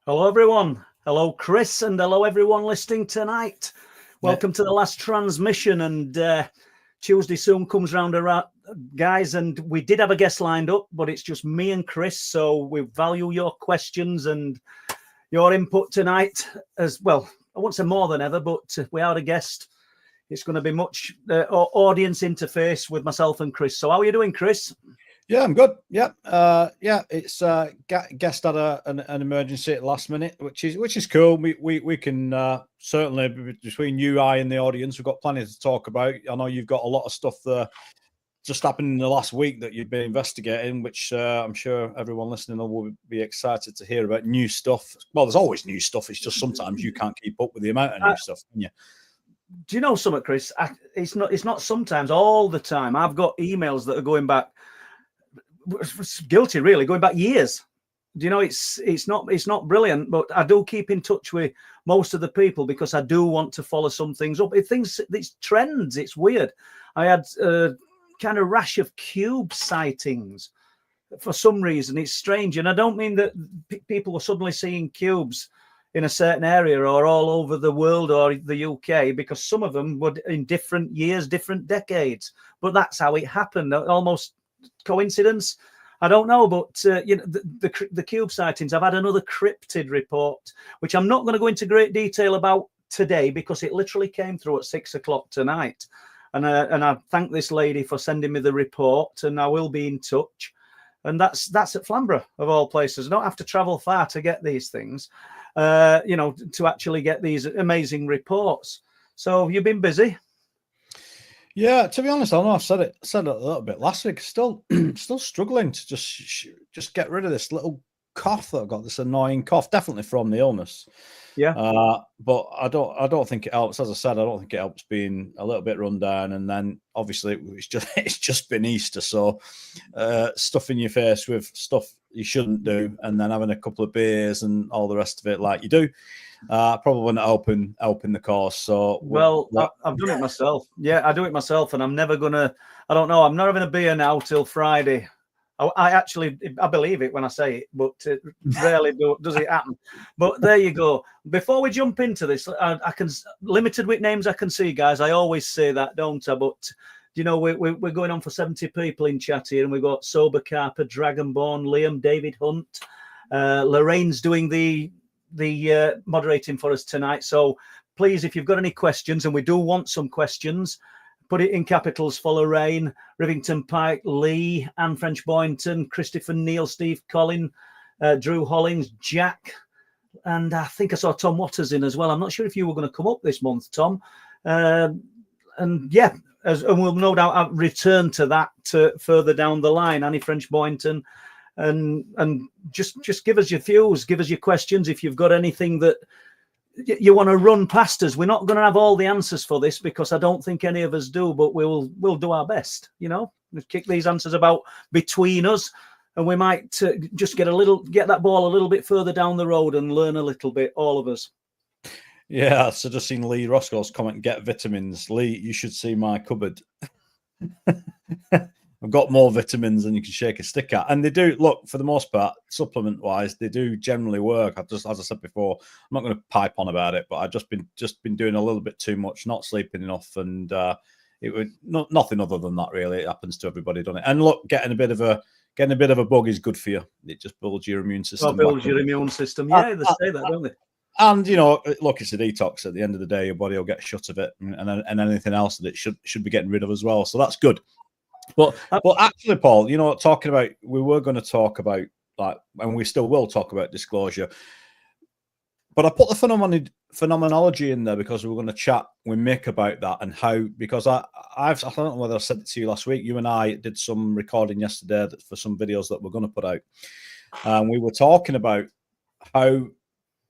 Hello, everyone. Hello, Chris, and hello, everyone listening tonight. Welcome Yeah. to the last transmission, and Tuesday soon comes round, guys, and we did have a guest lined up, but it's just me and Chris, so we value your questions and your input tonight as well. I won't say more than ever, but we are a guest. It's going to be much audience interface with myself and Chris. So how are you doing, Chris? Yeah, I'm good. Yeah, it's guest had an emergency at the last minute, which is cool. We can certainly, between you, I, and the audience, we've got plenty to talk about. I know you've got a lot of stuff there just happened in the last week that you've been investigating, which I'm sure everyone listening will be excited to hear about. New stuff. Well, there's always new stuff. It's just sometimes you can't keep up with the amount of new stuff, can you? Do you know something, Chris? It's not sometimes, all the time. I've got emails that are going back, guilty really, going back years. Do you know, it's not brilliant, but I do keep in touch with most of the people because I do want to follow some things up. It's trends. It's weird. I had a kind of rash of cube sightings for some reason. It's strange, and I don't mean that people are suddenly seeing cubes in a certain area or all over the world or the UK, because some of them were in different years, different decades. But that's how it happened. Almost coincidence, I don't know. But you know, the cube sightings. I've had another cryptid report, which I'm not going to go into great detail about today because it literally came through at 6 o'clock tonight. And I thank this lady for sending me the report, and I will be in touch. And that's at Flamborough, of all places. I don't have to travel far to get these things, you know, to actually get these amazing reports. So you've been busy. Yeah, to be honest, I know I've said it a little bit last week. Still struggling to just get rid of this little cough that I've got. This annoying cough, definitely from the illness. Yeah. But I don't think it helps. As I said, I don't think it helps being a little bit run down. And then obviously it's just been Easter, so stuffing your face with stuff you shouldn't do, and then having a couple of beers and all the rest of it like you do. Probably not helping the cause. So well, I've done it myself. Yeah, I do it myself, and I'm never gonna. I don't know. I'm not having a beer now till Friday. I believe it when I say it, but it rarely does it happen. But there you go. Before we jump into this, I can limited with names I can see, guys. I always say that, don't I? But you know, we're going on for 70 people in chat here, and we've got Sober Carper, Dragonborn, Liam, David Hunt, Lorraine's doing the moderating for us tonight. So please, if you've got any questions, and we do want some questions, put it in capitals for Lorraine, Rivington Pike, Lee, Anne French Boynton, Christopher Neal, Steve Collin, Drew Hollings, Jack, and I think I saw Tom Waters in as well. I'm not sure if you were going to come up this month, Tom. And yeah, and we'll no doubt return to that further down the line. Annie French Boynton, and just give us your views, give us your questions if you've got anything that you want to run past us. We're not going to have all the answers for this because I don't think any of us do, but we'll do our best. You know, we'll kick these answers about between us, and we might just get that ball a little bit further down the road and learn a little bit, all of us. Yeah, so just seen Lee Roscoe's comment, get vitamins. Lee, you should see my cupboard. I've got more vitamins than you can shake a stick at. And they do, look, for the most part, supplement-wise, they do generally work. As I said before, I'm not going to pipe on about it, but I've just been doing a little bit too much, not sleeping enough, and it would nothing other than that, really. It happens to everybody, doesn't it? And look, getting a bit of a bug is good for you. It just builds your immune system. Builds your immune system. Yeah, they say that, don't they? And you know, look, it's a detox. At the end of the day, your body will get shut of it, and anything else that it should be getting rid of as well. So that's good. But actually, Paul, you know, we were going to talk about, like, and we still will talk about disclosure. But I put the phenomenology in there because we were going to chat with Mick about that and how, because I don't know whether I said it to you last week. You and I did some recording yesterday for some videos that we're going to put out, and we were talking about how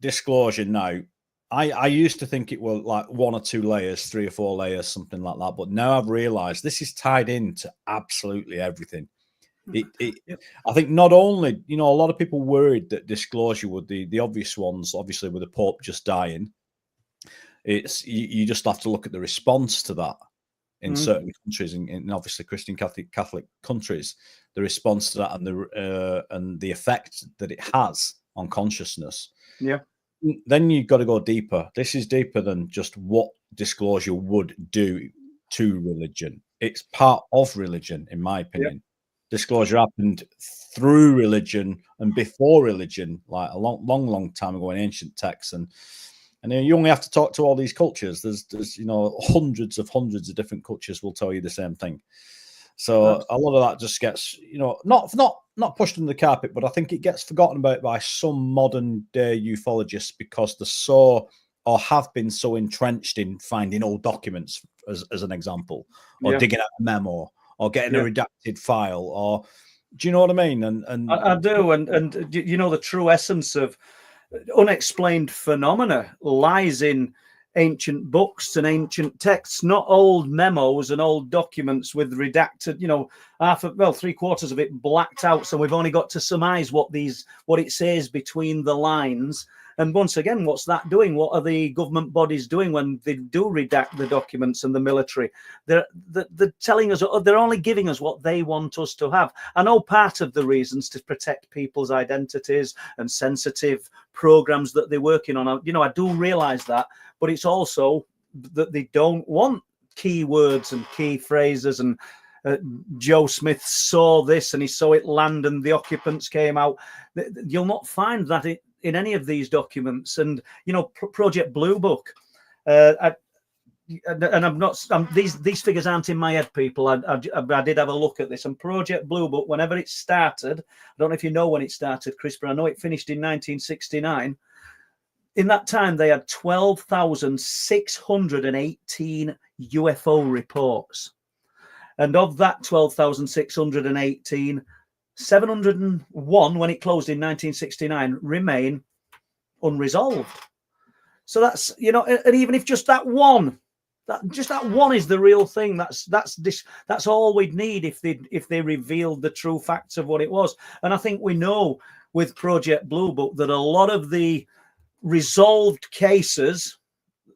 disclosure now. I used to think it was like 1 or 2 layers, 3 or 4 layers, something like that. But now I've realized this is tied into absolutely everything. I think not only, you know, a lot of people worried that disclosure would the obvious ones, obviously with the Pope just dying. It's you just have to look at the response to that in certain countries, in obviously Christian Catholic countries, the response to that and the effect that it has on consciousness. Yeah. Then you've got to go deeper. This is deeper than just what disclosure would do to religion. It's part of religion, in my opinion. Disclosure happened through religion and before religion, like a long time ago in ancient texts. And you only have to talk to all these cultures. There's hundreds of different cultures will tell you the same thing. So a lot of that just gets, not pushed under the carpet, but I think it gets forgotten about by some modern day ufologists because they're so, or have been so entrenched in finding old documents, as an example, or digging out a memo, or getting a redacted file, or do you know what I mean? And I do, and the true essence of unexplained phenomena lies in ancient books and ancient texts, not old memos and old documents with redacted, three-quarters of it blacked out, so we've only got to surmise what it says between the lines. And once again, what's that doing? What are the government bodies doing when they do redact the documents and the military? They're telling us, they're only giving us what they want us to have. I know part of the reasons to protect people's identities and sensitive programs that they're working on. I do realize that, but it's also that they don't want keywords and key phrases and Joe Smith saw this and he saw it land and the occupants came out. You'll not find that in any of these documents. And Project Blue Book, these figures aren't in my head, people. I did have a look at this, and Project Blue Book, whenever it started, I don't know if you know when it started, Chris, but I know it finished in 1969. In that time, they had 12,618 UFO reports. And of that 12,618, 701, when it closed in 1969, remain unresolved. So that's, and even if just that one is the real thing, that's all we'd need if they revealed the true facts of what it was. And I think we know with Project Blue Book that a lot of the resolved cases,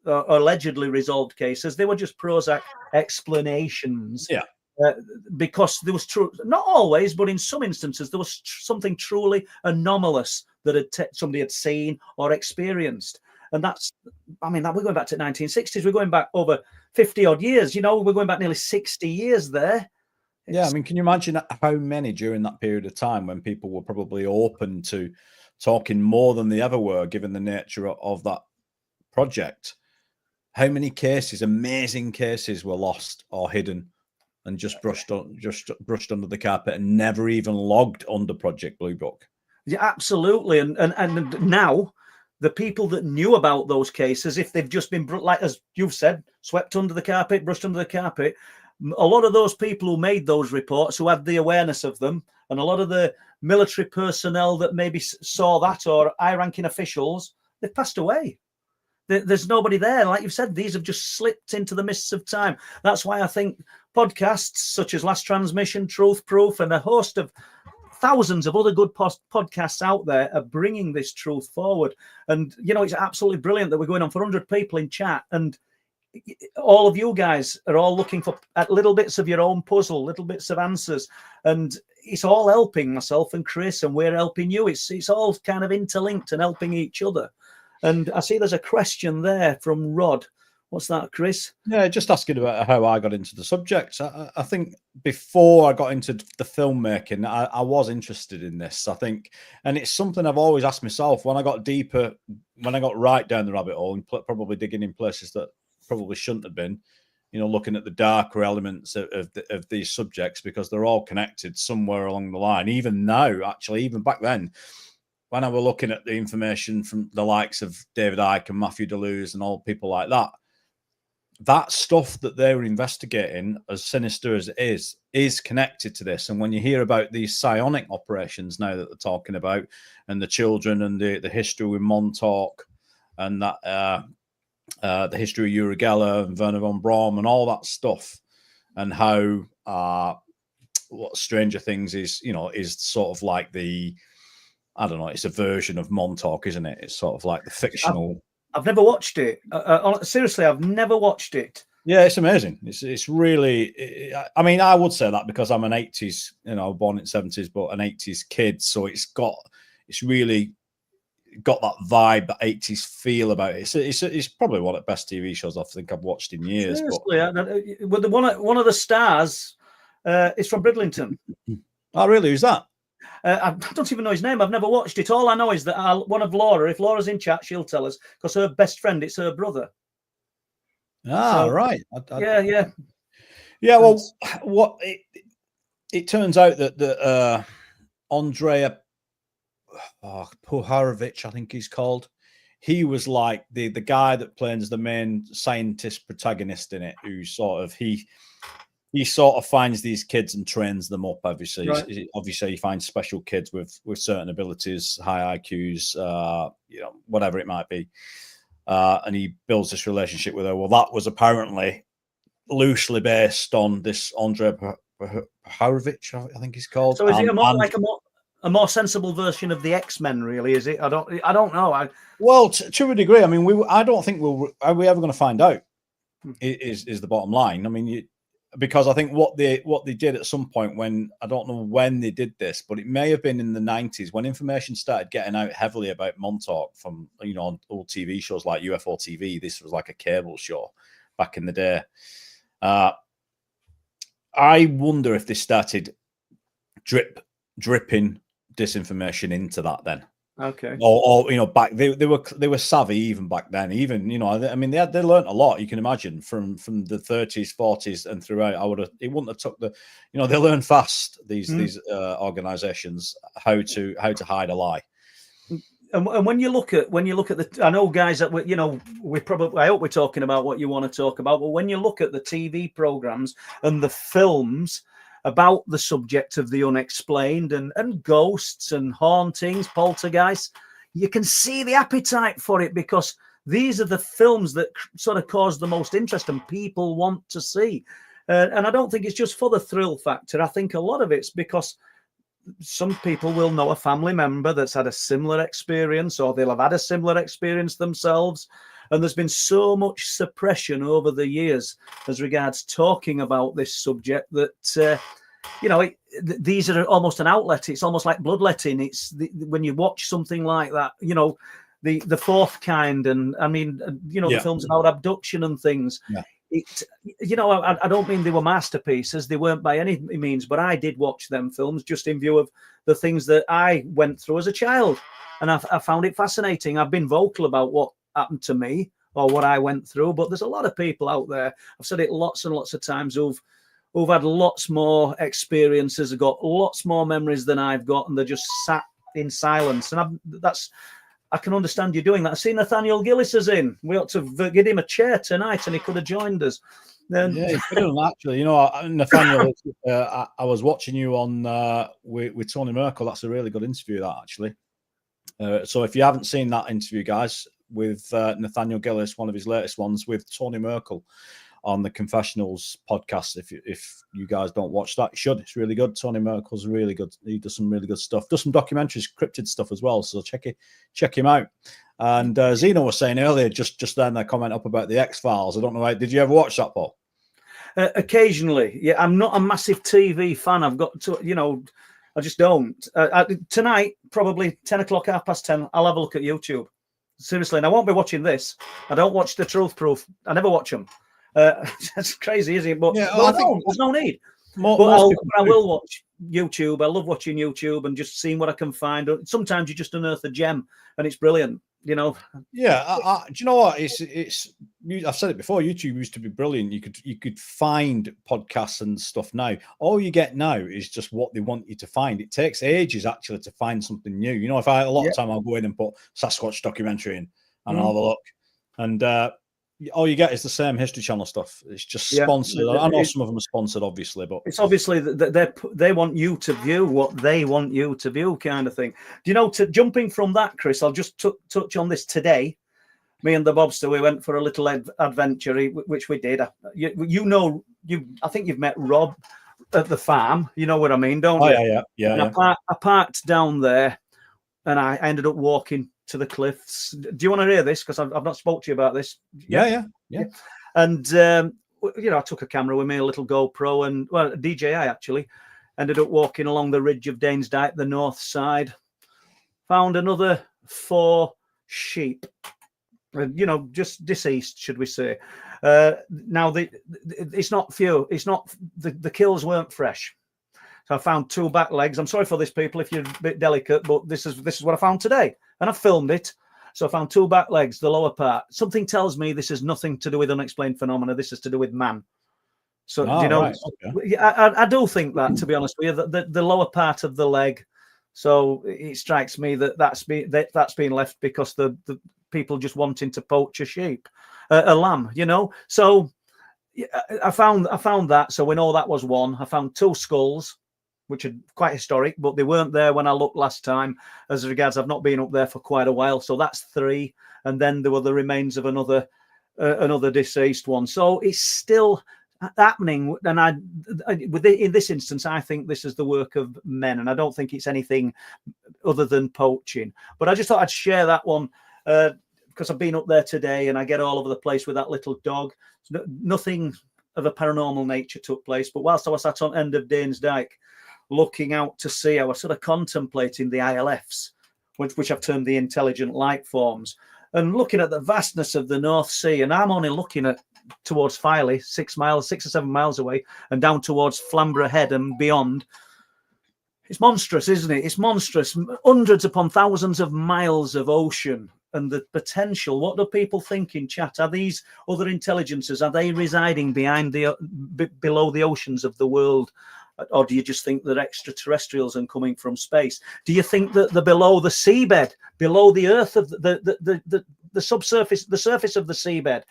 allegedly resolved cases, they were just Prozac explanations. Yeah. Because there was not always, but in some instances, there was something truly anomalous that somebody had seen or experienced. And we're going back to 1960s. We're going back over 50 odd years. We're going back nearly 60 years there. Can you imagine how many during that period of time when people were probably open to talking more than they ever were, given the nature of that project? How many cases, amazing cases, were lost or hidden and just brushed under the carpet and never even logged under Project Blue Book? Yeah, absolutely. And now the people that knew about those cases, if they've just been, like as you've said, swept under the carpet, brushed under the carpet, a lot of those people who made those reports, who had the awareness of them, and a lot of the military personnel that maybe saw that, or high-ranking officials, they've passed away. There's nobody there. Like you've said, these have just slipped into the mists of time. That's why I think podcasts such as Last Transmission, Truth Proof, and a host of thousands of other good podcasts out there are bringing this truth forward. And, it's absolutely brilliant that we're going on for 100 people in chat. And all of you guys are all looking at little bits of your own puzzle, little bits of answers. And it's all helping myself and Chris, and we're helping you. It's all kind of interlinked and helping each other. And I see there's a question there from Rod. What's that, Chris? Yeah, just asking about how I got into the subject. I think before I got into the filmmaking, I was interested in this, I think. And it's something I've always asked myself when I got deeper, when I got right down the rabbit hole and probably digging in places that probably shouldn't have been, looking at the darker elements of these subjects, because they're all connected somewhere along the line. Even now, actually, even back then, when I were looking at the information from the likes of David Icke and Matthew Deleuze and all people like that, that stuff that they were investigating, as sinister as it is connected to this. And when you hear about these psionic operations now that they're talking about, and the children, and the history with Montauk, and that the history of Uri Geller and Werner von Braun and all that stuff, and how what Stranger Things is, is sort of like I don't know, it's a version of Montauk, isn't it? It's sort of like the fictional. I've never watched it. Seriously, I've never watched it. Yeah, it's amazing. It's really. I mean, I would say that because I'm an 80s, born in 70s, but an 80s kid. So it's really got that vibe, that 80s feel about it. It's probably one of the best TV shows I think I've watched in years. Seriously, but one of the stars is from Bridlington. Oh, really? Who's that? I don't even know his name. I've never watched it. All I know is that one of Laura, if Laura's in chat, she'll tell us, because her best friend, it's her brother. Right. Yeah. Well, what it turns out that Andrea Puharovich, I think he's called, he was like the guy that plays the main scientist protagonist in it, who sort of he sort of finds these kids and trains them up. Obviously, right. Obviously, he finds special kids with certain abilities, high IQs, whatever it might be, and he builds this relationship with her. Well, that was apparently loosely based on this Andrei Puharovich, I think he's called. So is it a more sensible version of the X-Men? Really, is it? I don't know. Well, to a degree. I mean, I don't think are we ever going to find out. Is the bottom line? I mean, because I think what they did at some point, when I don't know when they did this, but it may have been in the 90s when information started getting out heavily about Montauk from on old TV shows like UFO TV. This was like a cable show back in the day. I wonder if they started dripping disinformation into that then. Okay. Or back they were savvy even back then. Even I mean they learned a lot. You can imagine from the 30s, 40s and throughout. It wouldn't have took they learn fast. These organizations how to hide a lie. And when you look at the, I know guys that I hope we're talking about what you want to talk about. But when you look at the TV programs and the films about the subject of the unexplained and ghosts and hauntings, poltergeists, you can see the appetite for it, because these are the films that sort of cause the most interest and people want to see. And I don't think it's just for the thrill factor. I think a lot of it's because some people will know a family member that's had a similar experience, or they'll have had a similar experience themselves. And there's been so much suppression over the years as regards talking about this subject that, these are almost an outlet. It's almost like bloodletting. It's when you watch something like that, the Fourth Kind, and I mean, the films about abduction and things. Yeah. I don't mean they were masterpieces. They weren't by any means, but I did watch them films just in view of the things that I went through as a child. And I found it fascinating. I've been vocal about what happened to me or what I went through, but there's a lot of people out there, I've said it lots and lots of times, who've had lots more experiences, have got lots more memories than I've got, and they're just sat in silence. And I can understand you doing that. I see Nathaniel Gillis is in. We ought to give him a chair tonight, and he could have joined us. Yeah, he could have, actually. Nathaniel, I was watching you on with Tony Merkel. That's a really good interview, that, actually. So if you haven't seen that interview, guys, with Nathaniel Gillis, one of his latest ones with Tony Merkel on the Confessionals podcast. If you guys don't watch that, you should. It's really good. Tony Merkel's really good. He does some really good stuff. Does some documentaries, cryptid stuff as well. So check him out. And Zeno was saying earlier, just then, a comment up about the X-Files. I don't know. Did you ever watch that, Paul? Occasionally, yeah. I'm not a massive TV fan. I've got to, I just don't. Tonight, probably 10 o'clock, 10:30, I'll have a look at YouTube. Seriously, and I won't be watching this. I don't watch the Truth Proof. I never watch them. That's crazy, isn't it? But there's no need. I will watch YouTube. I love watching YouTube and just seeing what I can find. Sometimes you just unearth a gem, and it's brilliant. Yeah. Do you know what? It's. I've said it before. YouTube used to be brilliant. You could find podcasts and stuff now. All you get now is just what they want you to find. It takes ages actually to find something new. If I had a lot of time, I'll go in and put Sasquatch documentary in, and I'll have a look. And all you get is the same History Channel stuff. It's just sponsored. I know some of them are sponsored, obviously, but it's obviously that they want you to view what they want you to view, kind of thing. Jumping from that, Chris, I'll just touch on this today. Me and the Bobster, we went for a little adventure, which we did. I think you've met Rob at the farm. You know what I mean, don't you? Yeah. I parked down there, and I ended up walking to the cliffs. Do you want to hear this? Because I've not spoke to you about this. Yeah. And I took a camera with me, a little GoPro, and a DJI actually. Ended up walking along the ridge of Danes Dyke, the north side. Found another 4 sheep. Just deceased, should we say? Now it's not few. It's not the kills weren't fresh. So I found 2 back legs. I'm sorry for this, people, if you're a bit delicate, but this is what I found today, and I filmed it. So I found 2 back legs, the lower part. Something tells me this is nothing to do with unexplained phenomena. This is to do with man. So right. Okay. I do think that, to be honest with you, the lower part of the leg. So it strikes me that's been left because the people just wanting to poach a sheep, a lamb. So I found that. So we know that was 1. I found 2 skulls, which are quite historic, but they weren't there when I looked last time. As regards, I've not been up there for quite a while, so that's 3. And then there were the remains of another deceased one. So it's still happening. And in this instance, I think this is the work of men, and I don't think it's anything other than poaching. But I just thought I'd share that one because I've been up there today, and I get all over the place with that little dog. Nothing of a paranormal nature took place, but whilst I was sat on end of Danes Dyke, looking out to sea, I was sort of contemplating the ILFs, which I've termed the intelligent life forms, and looking at the vastness of the North Sea. And I'm only looking at towards Filey, 6 or 7 miles away, and down towards Flamborough Head and beyond. It's monstrous, isn't it? It's monstrous. Hundreds upon thousands of miles of ocean, and the potential. What do people think in chat? Are these other intelligences? Are they residing below the oceans of the world? Or do you just think they're extraterrestrials and coming from space? Do you think that they're below the seabed, below the earth of the subsurface, the surface of the seabed?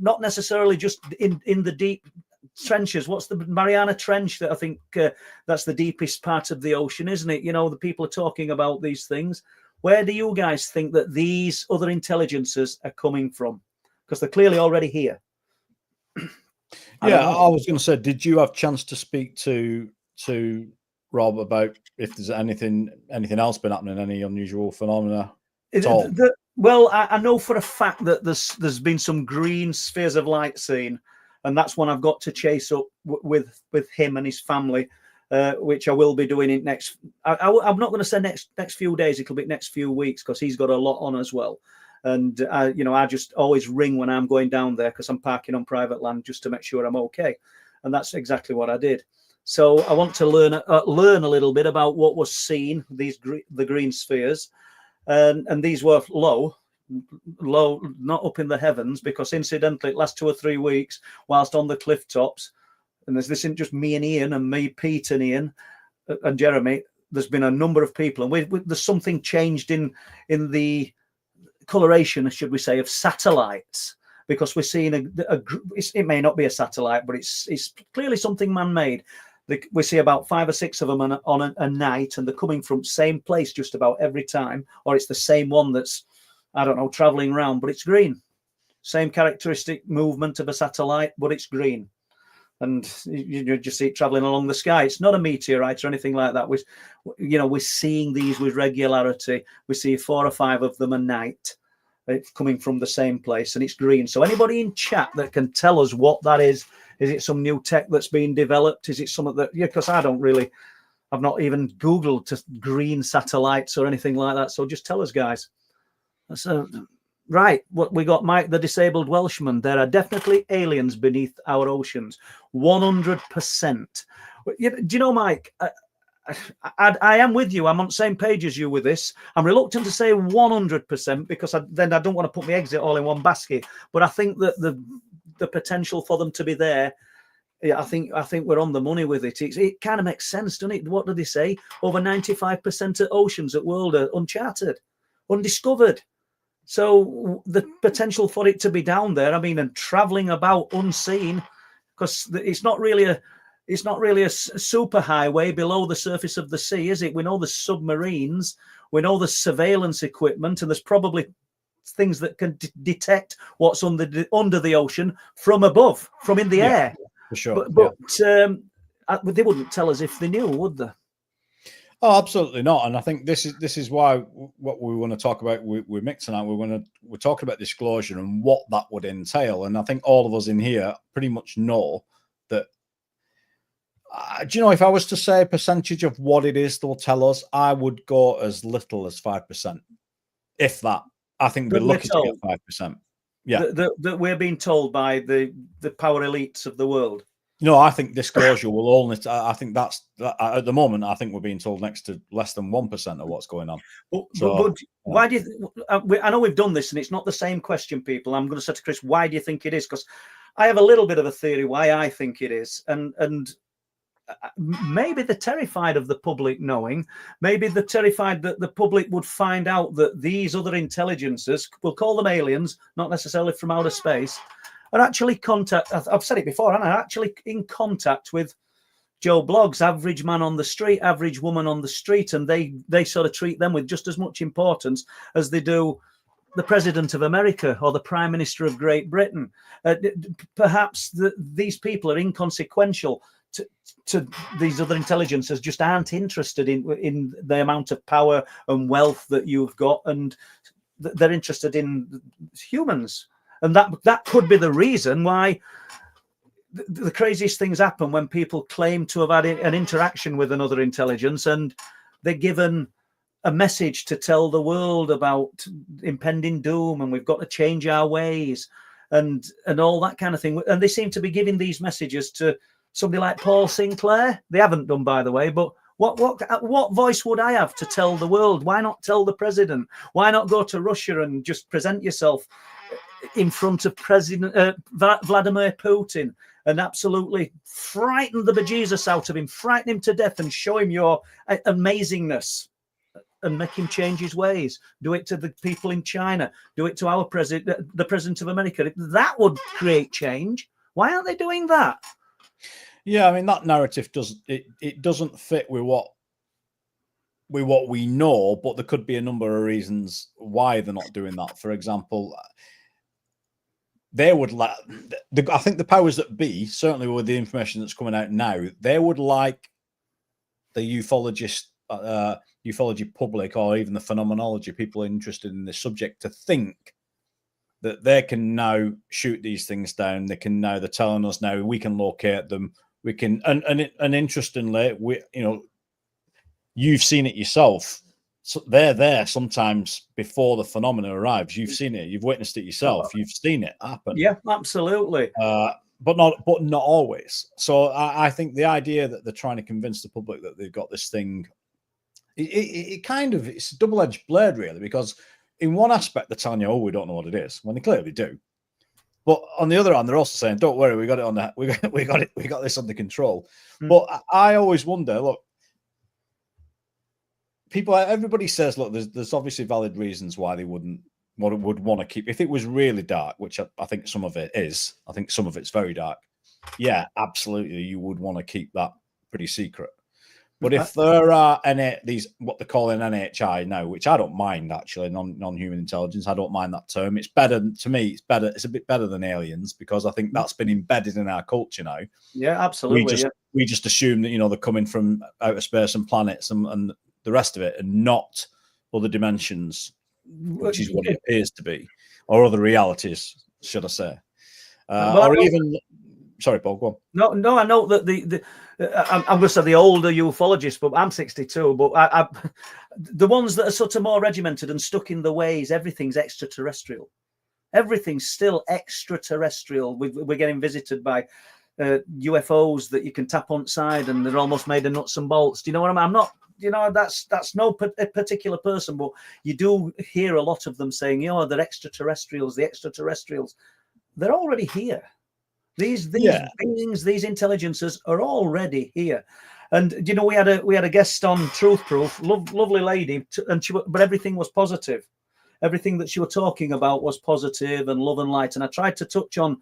Not necessarily just in the deep trenches. What's the Mariana Trench? That I think that's the deepest part of the ocean, isn't it? The people are talking about these things. Where do you guys think that these other intelligences are coming from? Because they're clearly already here. I was going to say, did you have a chance to speak to Rob about if there's anything else been happening, any unusual phenomena at all? Well, I know for a fact that there's been some green spheres of light seen, and that's one I've got to chase up with him and his family, which I will be doing in next. I'm not going to say next few days. It'll be next few weeks because he's got a lot on as well. And I just always ring when I'm going down there because I'm parking on private land just to make sure I'm okay. And that's exactly what I did. So I want to learn a little bit about what was seen, the green spheres. And these were low, not up in the heavens, because incidentally, it lasts 2 or 3 weeks whilst on the cliff tops. And this isn't just me and Ian and me, Pete and Ian and Jeremy. There's been a number of people, and there's something changed in the coloration, should we say, of satellites, because we're seeing it may not be a satellite, but it's clearly something man-made. We see about 5 or 6 of them on a night, and they're coming from same place just about every time, or it's the same one that's, I don't know, traveling around, but it's green. Same characteristic movement of a satellite, but it's green. And you just see it traveling along the sky. It's not a meteorite or anything like that. We're seeing these with regularity. We see 4 or 5 of them a night. It's coming from the same place, and it's green. So anybody in chat that can tell us what that is it some new tech that's being developed? Is it something that, because I've not even Googled green satellites or anything like that. So just tell us, guys. So, right, what we got, Mike, the disabled Welshman. There are definitely aliens beneath our oceans, 100%. Do you know, Mike? I am with you. I'm on the same page as you with this. I'm reluctant to say 100% because I don't want to put my eggs all in one basket. But I think that the potential for them to be there, I think we're on the money with it. It kind of makes sense, doesn't it? What do they say? Over 95% of oceans at world are uncharted, undiscovered. So the potential for it to be down there, and traveling about unseen, because it's not really a super highway below the surface of the sea, is it? We know there's submarines, we know there's surveillance equipment, and there's probably things that can detect what's under the ocean from above, from in the air. For sure. But they wouldn't tell us if they knew, would they? Oh, absolutely not. And I think this is why what we want to talk about with Mick tonight, we're talking about disclosure and what that would entail. And I think all of us in here pretty much know that. Do you know, if I was to say a percentage of what it is they'll tell us, I would go as little as 5%. if that. I think we're lucky to get 5%. Yeah, that we're being told by the power elites of the world. No, I think disclosure will only. I think that's at the moment. I think we're being told next to less than 1% of what's going on. But why do you? I know we've done this, and it's not the same question, people. I'm going to say to Chris, why do you think it is? Because I have a little bit of a theory why I think it is, and maybe they're terrified of the public knowing. Maybe they're terrified that the public would find out that these other intelligences, we'll call them aliens, not necessarily from outer space, are actually I've said it before, and are actually in contact with Joe Blogg's average man on the street, average woman on the street, and they sort of treat them with just as much importance as they do the President of America or the Prime Minister of Great Britain. Perhaps these people are inconsequential to these other intelligences, just aren't interested in the amount of power and wealth that you've got, and they're interested in humans. And that could be the reason why the craziest things happen when people claim to have had an interaction with another intelligence, and they're given a message to tell the world about impending doom, and we've got to change our ways, and all that kind of thing. And they seem to be giving these messages to somebody like Paul Sinclair. They haven't done, by the way, but what voice would I have to tell the world? Why not tell the president? Why not go to Russia and just present yourself in front of President Vladimir Putin and absolutely frighten the bejesus out of him, frighten him to death, and show him your amazingness and make him change his ways? Do it to the people in China. Do it to our president, the President of America. That would create change. Why aren't they doing that? Yeah, I mean, that narrative doesn't fit with what we know, but there could be a number of reasons why they're not doing that. For example, they would like, I think the powers that be, certainly with the information that's coming out now, they would like the ufology public, or even the phenomenology people interested in this subject, to think that they can now shoot these things down. They're telling us now we can locate them. We can, and interestingly, you've seen it yourself. So they're there sometimes before the phenomena arrives. You've seen it. You've witnessed it yourself. You've seen it happen. Yeah, absolutely. But not always. So I think the idea that they're trying to convince the public that they've got this thing, it's a double-edged blade, really, because in one aspect they're telling you, "Oh, we don't know what it is," when they clearly do. But on the other hand, they're also saying, "Don't worry, we got it on we got this under control." But I always wonder, look, everybody says, look, there's obviously valid reasons why they would want to keep. If it was really dark, which I think some of it is, I think some of it's very dark. Yeah, absolutely, you would want to keep that pretty secret. But if there are these, what they're calling NHI now, which I don't mind, actually, non-human intelligence, I don't mind that term. It's better, to me, it's a bit better than aliens, because I think that's been embedded in our culture now. Yeah, absolutely. We just assume that, they're coming from outer space and planets and the rest of it, and not other dimensions, which is what it appears to be, or other realities, should I say. Sorry, Paul, go on. No, I know that I'm going to say the older ufologists, but I'm 62. But the ones that are sort of more regimented and stuck in the ways, everything's extraterrestrial. Everything's still extraterrestrial. We're getting visited by UFOs that you can tap on side, and they're almost made of nuts and bolts. Do you know what I mean? I'm not. That's no particular person, but you do hear a lot of them saying, they're extraterrestrials. The extraterrestrials, they're already here. These beings, these intelligences are already here. And we had a guest on Truth Proof, lovely lady, but everything was positive. Everything that she was talking about was positive and love and light. And I tried to touch on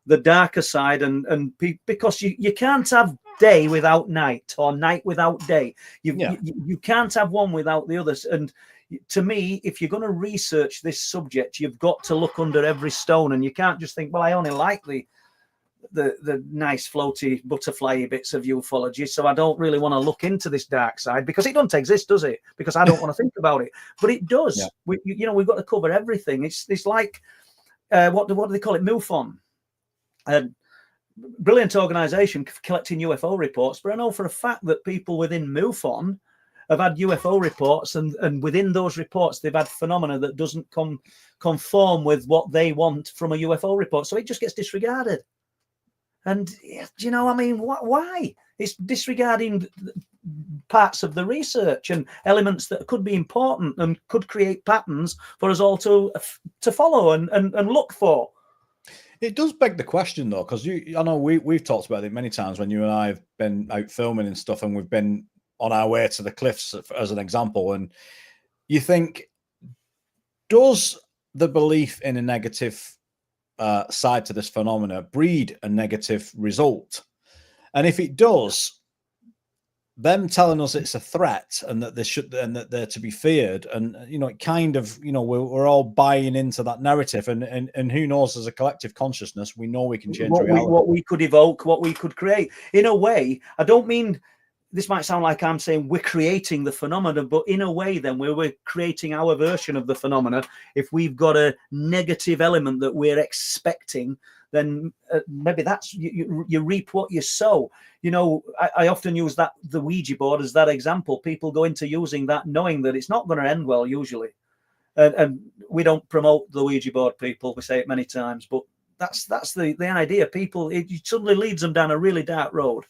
the darker side, and because you can't have day without night, or night without day. You can't have one without the others. And to me, if you're going to research this subject, you've got to look under every stone, and you can't just think, well, I only like the nice floaty butterfly bits of ufology, so I don't really want to look into this dark side, because it doesn't exist, does it? Because I don't want to think about it, but it does. Yeah. We've got to cover everything. It's like what do they call it? MUFON. Brilliant organization collecting UFO reports, but I know for a fact that people within MUFON have had UFO reports, and within those reports, they've had phenomena that doesn't conform with what they want from a UFO report. So it just gets disregarded. And, you know, I mean, why? It's disregarding parts of the research and elements that could be important and could create patterns for us all to follow and look for. It does beg the question, though, because I know we've talked about it many times when you and I have been out filming and stuff, and we've been on our way to the cliffs, as an example. And you think, does the belief in a negative side to this phenomena breed a negative result? And if it does, them telling us it's a threat and that they're to be feared, and you know, it kind of, you know, we're all buying into that narrative, and who knows, as a collective consciousness, we know we can change reality. What we could evoke, what we could create. In a way, I don't mean, this might sound like I'm saying we're creating the phenomena, but in a way, then we're creating our version of the phenomena. If we've got a negative element that we're expecting, then maybe that's you reap what you sow. You know, I often use the Ouija board as that example. People go into using that knowing that it's not going to end well usually, and we don't promote the Ouija board, people. We say it many times, but that's the idea. People, it suddenly leads them down a really dark road.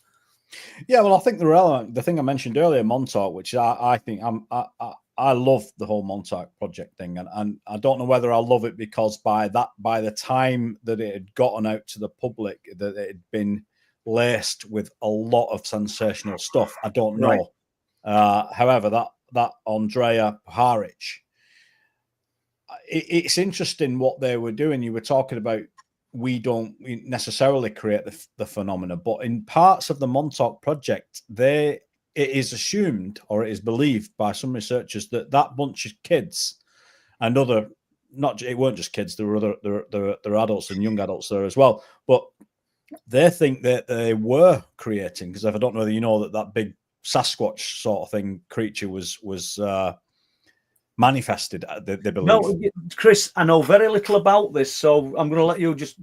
Yeah, well, I think the thing I mentioned earlier, Montauk, which I think I love the whole Montauk project thing, and I don't know whether I love it because by the time that it had gotten out to the public, that it had been laced with a lot of sensational stuff. I don't know. Right. However, that Andrea Puharich, it's interesting what they were doing. You were talking about, we don't necessarily create the phenomena, but in parts of the Montauk project, it is assumed, or it is believed by some researchers, that bunch of kids and it weren't just kids, there were adults and young adults there as well, but they think that they were creating, because if I don't know whether you know that big Sasquatch sort of thing creature was manifested, they believe. No, Chris, I know very little about this, so I'm going to let you just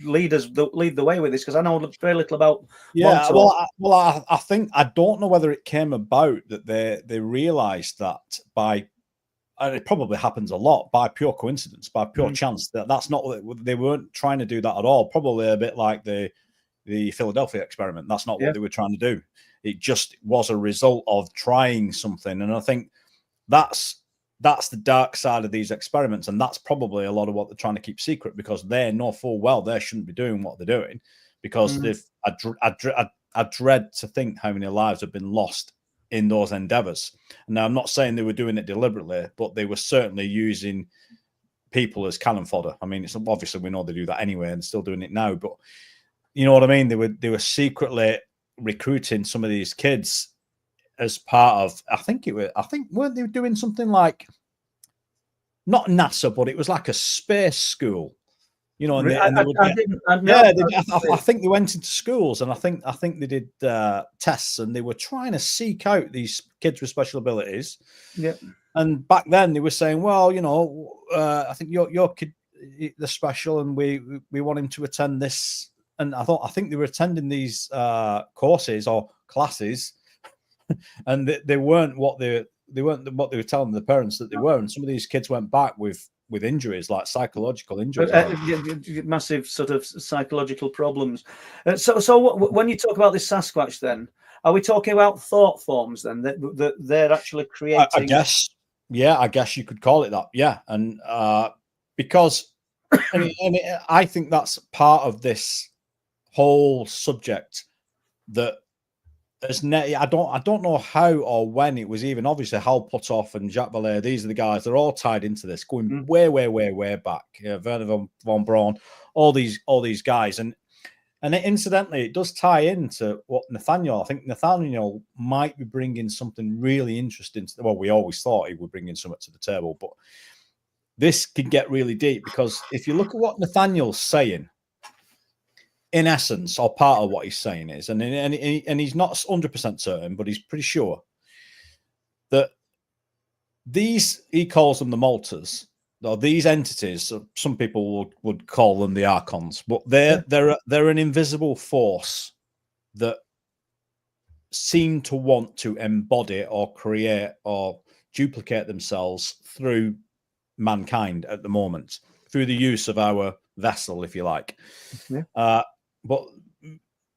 lead the way with this, because I know very little about. Yeah, well, I think, I don't know whether it came about that they realised that by, and it probably happens a lot, by pure coincidence, by pure chance. That's not what they weren't trying to do that at all. Probably a bit like the Philadelphia experiment. That's not what they were trying to do. It just was a result of trying something, and I think that's the dark side of these experiments, and that's probably a lot of what they're trying to keep secret, because they know full well they shouldn't be doing what they're doing, because I dread to think how many lives have been lost in those endeavors. Now, I'm not saying they were doing it deliberately, but they were certainly using people as cannon fodder. I mean, it's obviously, we know they do that anyway, and still doing it now, but you know what I mean? They were secretly recruiting some of these kids as part of, I think weren't they doing something like, not NASA, but it was like a space school, you know, and I think they went into schools, and I think they did tests, and they were trying to seek out these kids with special abilities. Yeah. And back then they were saying, well, you know, I think your kid, they're special, and we want him to attend this. And I think they were attending these courses or classes, and they weren't what they were telling the parents that they were. And some of these kids went back with injuries, like psychological injuries, massive sort of psychological problems. So when you talk about this Sasquatch, then are we talking about thought forms then that they're actually creating? I guess you could call it that. Yeah, and because I think that's part of this whole subject that. I don't know how or when it was even. Obviously, Hal Puthoff and Jacques Vallée, these are the guys. They're all tied into this, going way back. Werner von Braun, all these guys, and incidentally, it does tie into what Nathaniel. I think Nathaniel might be bringing something really interesting. Well, we always thought he would bring in something to the table, but this could get really deep, because if you look at what Nathaniel's saying, in essence, or part of what he's saying is, and he's not 100% certain, but he's pretty sure that these, he calls them the Maltas, or these entities, some people would call them the Archons, but they're an invisible force that seem to want to embody or create or duplicate themselves through mankind at the moment, through the use of our vessel, if you like. But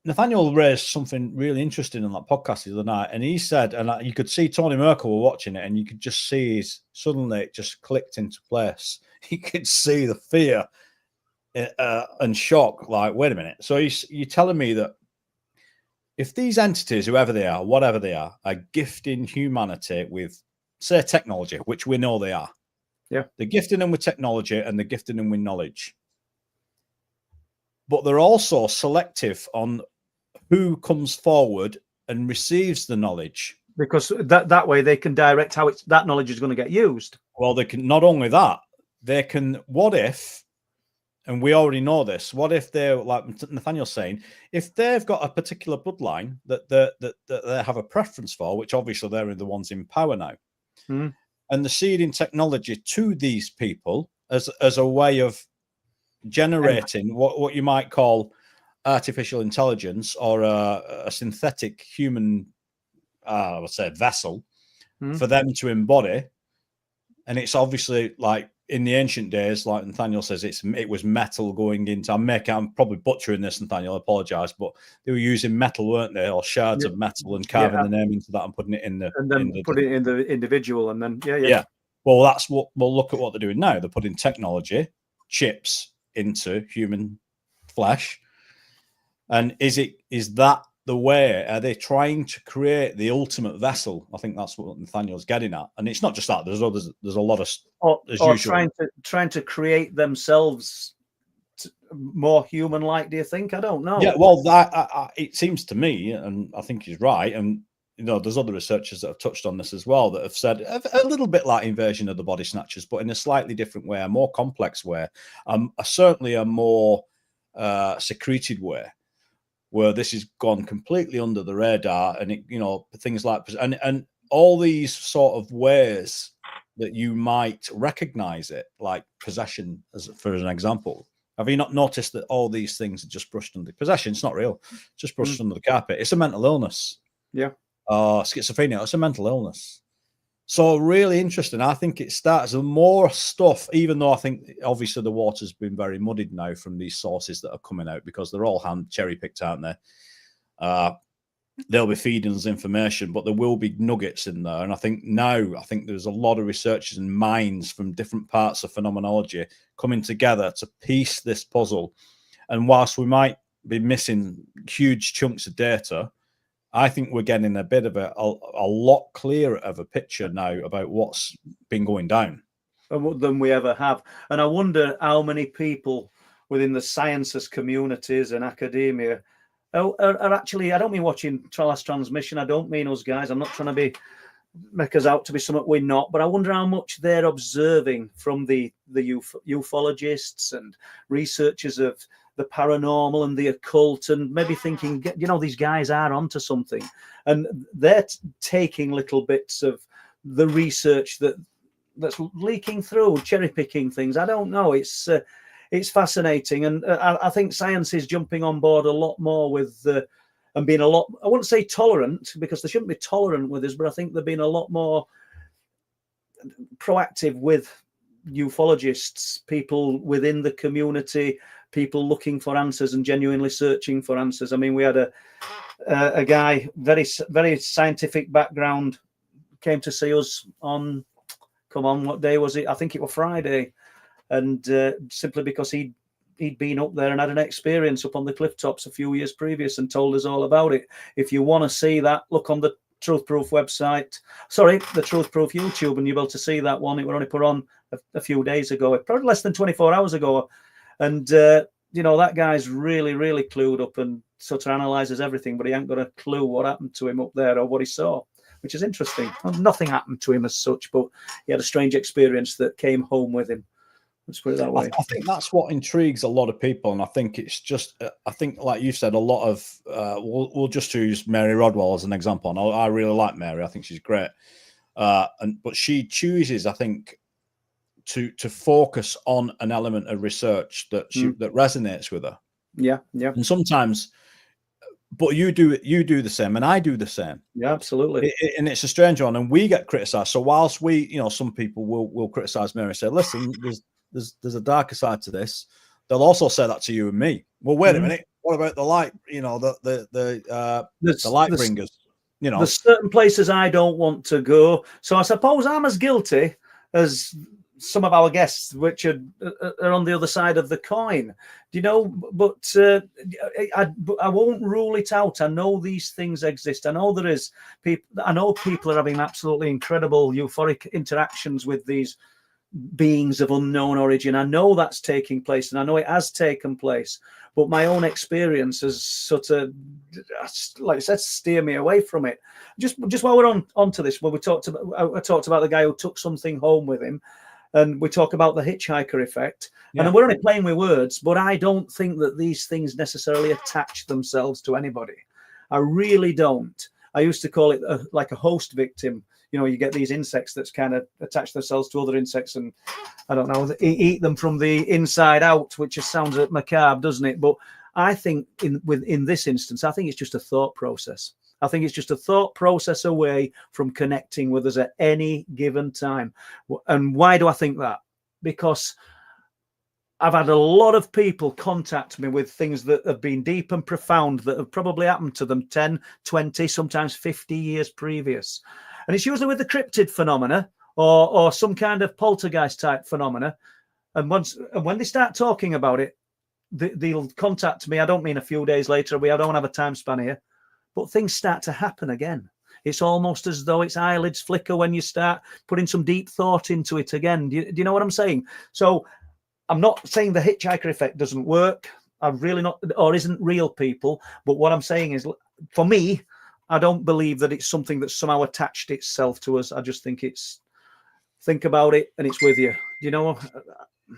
Nathaniel raised something really interesting on that podcast the other night, and he said, and you could see Tony Merkel were watching it, and you could just see suddenly it just clicked into place. He could see the fear and shock, like, wait a minute. So you're telling me that if these entities, whoever they are, whatever they are gifting humanity with, say, technology, which we know they are. Yeah. They're gifting them with technology and they're gifting them with knowledge. But they're also selective on who comes forward and receives the knowledge. Because that way they can direct how that knowledge is going to get used. Well, they can, not only that, they can, what if, and we already know this, what if they're, like Nathaniel's saying, if they've got a particular bloodline that they have a preference for, which obviously they're the ones in power now, and they're seeding technology to these people as a way of generating what you might call artificial intelligence or a synthetic human, I would say, vessel for them to embody. And it's obviously like in the ancient days, like Nathaniel says, it was metal going into. I'm probably butchering this, Nathaniel. I apologize, but they were using metal, weren't they, or shards of metal and carving the name into that and putting it in the, and then put it in the individual, and then Well, that's what. Well, look at what they're doing now. They're putting technology, chips into human flesh, and is that the way? Are they trying to create the ultimate vessel? I think that's what Nathaniel's getting at. And it's not just that. There's others. There's a lot of or trying to create themselves more human-like. Do you think? I don't know. Yeah. Well, it seems to me, and I think he's right. And there's other researchers that have touched on this as well that have said a little bit like Invasion of the Body Snatchers, but in a slightly different way, a more complex way, certainly a more secreted way, where this has gone completely under the radar, and things like and all these sort of ways that you might recognize it, like possession, for an example. Have you not noticed that all these things are just brushed under possession? It's not real, just brushed under the carpet. It's a mental illness. Yeah. Schizophrenia. It's a mental illness. So really interesting. I think it starts with more stuff, even though I think obviously the water's been very muddied now from these sources that are coming out, because they're all hand cherry picked, aren't they? They'll be feeding us information, but there will be nuggets in there. And I think there's a lot of researchers and minds from different parts of phenomenology coming together to piece this puzzle. And whilst we might be missing huge chunks of data, I think we're getting a bit of a lot clearer of a picture now about what's been going down than we ever have. And I wonder how many people within the sciences communities and academia are actually, I don't mean watching last transmission, I don't mean us guys, I'm not trying to make us out to be something we're not, but I wonder how much they're observing from the ufologists and researchers of the paranormal and the occult, and maybe thinking, these guys are onto something, and they're taking little bits of the research that's leaking through, cherry picking things. I don't know. It's fascinating, and I think science is jumping on board a lot more with and being a lot, I wouldn't say tolerant, because they shouldn't be tolerant with us, but I think they're being a lot more proactive with ufologists, people within the community, people looking for answers and genuinely searching for answers. I mean, we had a guy, very, very scientific background, came to see us on, what day was it? I think it was Friday. And simply because he'd been up there and had an experience up on the cliff tops a few years previous and told us all about it. If you want to see that, look on the Truth Proof website. Sorry, the Truth Proof YouTube, and you'll be able to see that one. It was only put on a few days ago, probably less than 24 hours ago. And, that guy's really, really clued up and sort of analyzes everything, but he ain't got a clue what happened to him up there or what he saw, which is interesting. Well, nothing happened to him as such, but he had a strange experience that came home with him. Let's put it that way. I think that's what intrigues a lot of people, and I think it's just, I think, like you said, a lot of, we'll just use Mary Rodwell as an example. And I really like Mary. I think she's great. But she chooses, I think, to focus on an element of research that resonates with her. Yeah, yeah. And sometimes but you do the same, and I do the same. Yeah, absolutely. And it's a strange one, and we get criticised. So whilst we, some people will criticise me and say, "Listen, there's a darker side to this." They'll also say that to you and me. Well, wait a minute. What about the light? The light bringers. There's certain places I don't want to go. So I suppose I'm as guilty as some of our guests, which are on the other side of the coin, but I won't rule it out. I know these things exist. I know there is people. I know people are having absolutely incredible euphoric interactions with these beings of unknown origin. I know that's taking place, and I know it has taken place, but my own experience has sort of, like I said, steer me away from it. Just while we're onto this, I talked about the guy who took something home with him, and we talk about the hitchhiker effect. And we're only playing with words, but I don't think that these things necessarily attach themselves to anybody. I really don't. I used to call it like a host victim. You get these insects that's kind of attach themselves to other insects, and I don't know, eat them from the inside out, which just sounds macabre, doesn't it? But I think in this instance, I think it's just a thought process. I think it's just a thought process away from connecting with us at any given time. And why do I think that? Because I've had a lot of people contact me with things that have been deep and profound that have probably happened to them 10, 20, sometimes 50 years previous. And it's usually with the cryptid phenomena or some kind of poltergeist type phenomena. And when they start talking about it, they'll contact me. I don't mean a few days later. I don't have a time span here. But things start to happen again. It's almost as though its eyelids flicker when you start putting some deep thought into it again. Do you know what I'm saying? So I'm not saying the hitchhiker effect doesn't work. I'm really not, or isn't real, people. But what I'm saying is, for me, I don't believe that it's something that somehow attached itself to us. I just think think about it and it's with you.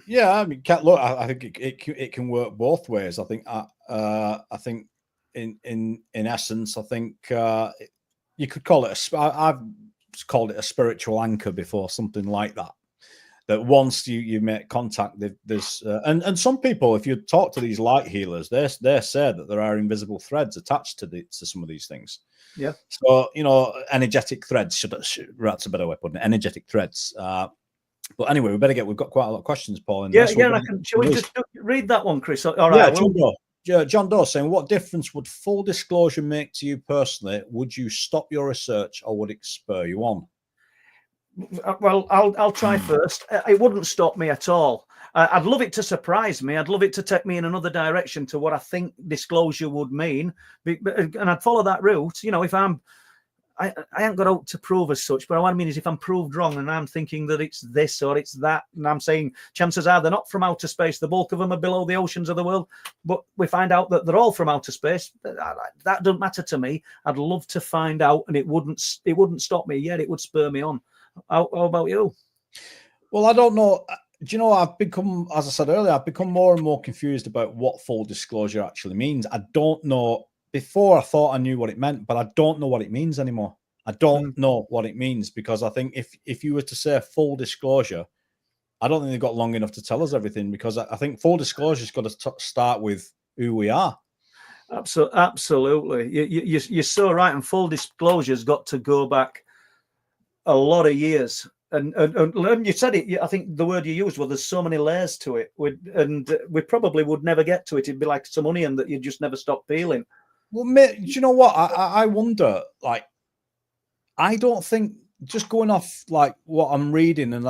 Yeah, I mean, look, I think it can work both ways. I think in essence, I think you could call it I've called it a spiritual anchor before, something like that. That once you make contact, there's and some people, if you talk to these light healers, they say that there are invisible threads attached to some of these things. Yeah. So energetic threads. That's a better way of putting it. Energetic threads. But anyway, we've got quite a lot of questions, Paul. Shall we just read that one, Chris? All right. John Doe saying, what difference would full disclosure make to you personally? Would you stop your research or would it spur you on? Well, I'll try first. It wouldn't stop me at all. I'd love it to surprise me. I'd love it to take me in another direction to what I think disclosure would mean, and I'd follow that route. If I ain't got out to prove as such, but what I mean is if I'm proved wrong and I'm thinking that it's this or it's that, and I'm saying chances are they're not from outer space, the bulk of them are below the oceans of the world, but we find out that they're all from outer space, that doesn't matter to me. I'd love to find out, and it wouldn't stop me yet. It would spur me on. How about you? Well, I don't know. Do you know, I've become, as I said earlier, I've become more and more confused about what full disclosure actually means. I don't know. Before I thought I knew what it meant, but I don't know what it means anymore. I don't know what it means, because I think if you were to say full disclosure, I don't think they've got long enough to tell us everything, because I think full disclosure has got to start with who we are. Absolutely. You're so right. And full disclosure's got to go back a lot of years. And you said it. I think the word you used was there's so many layers to it, and we probably would never get to it. It'd be like some onion that you just never stop peeling. Well, mate, do you know what? I wonder, like, I don't think, just going off like what I'm reading, and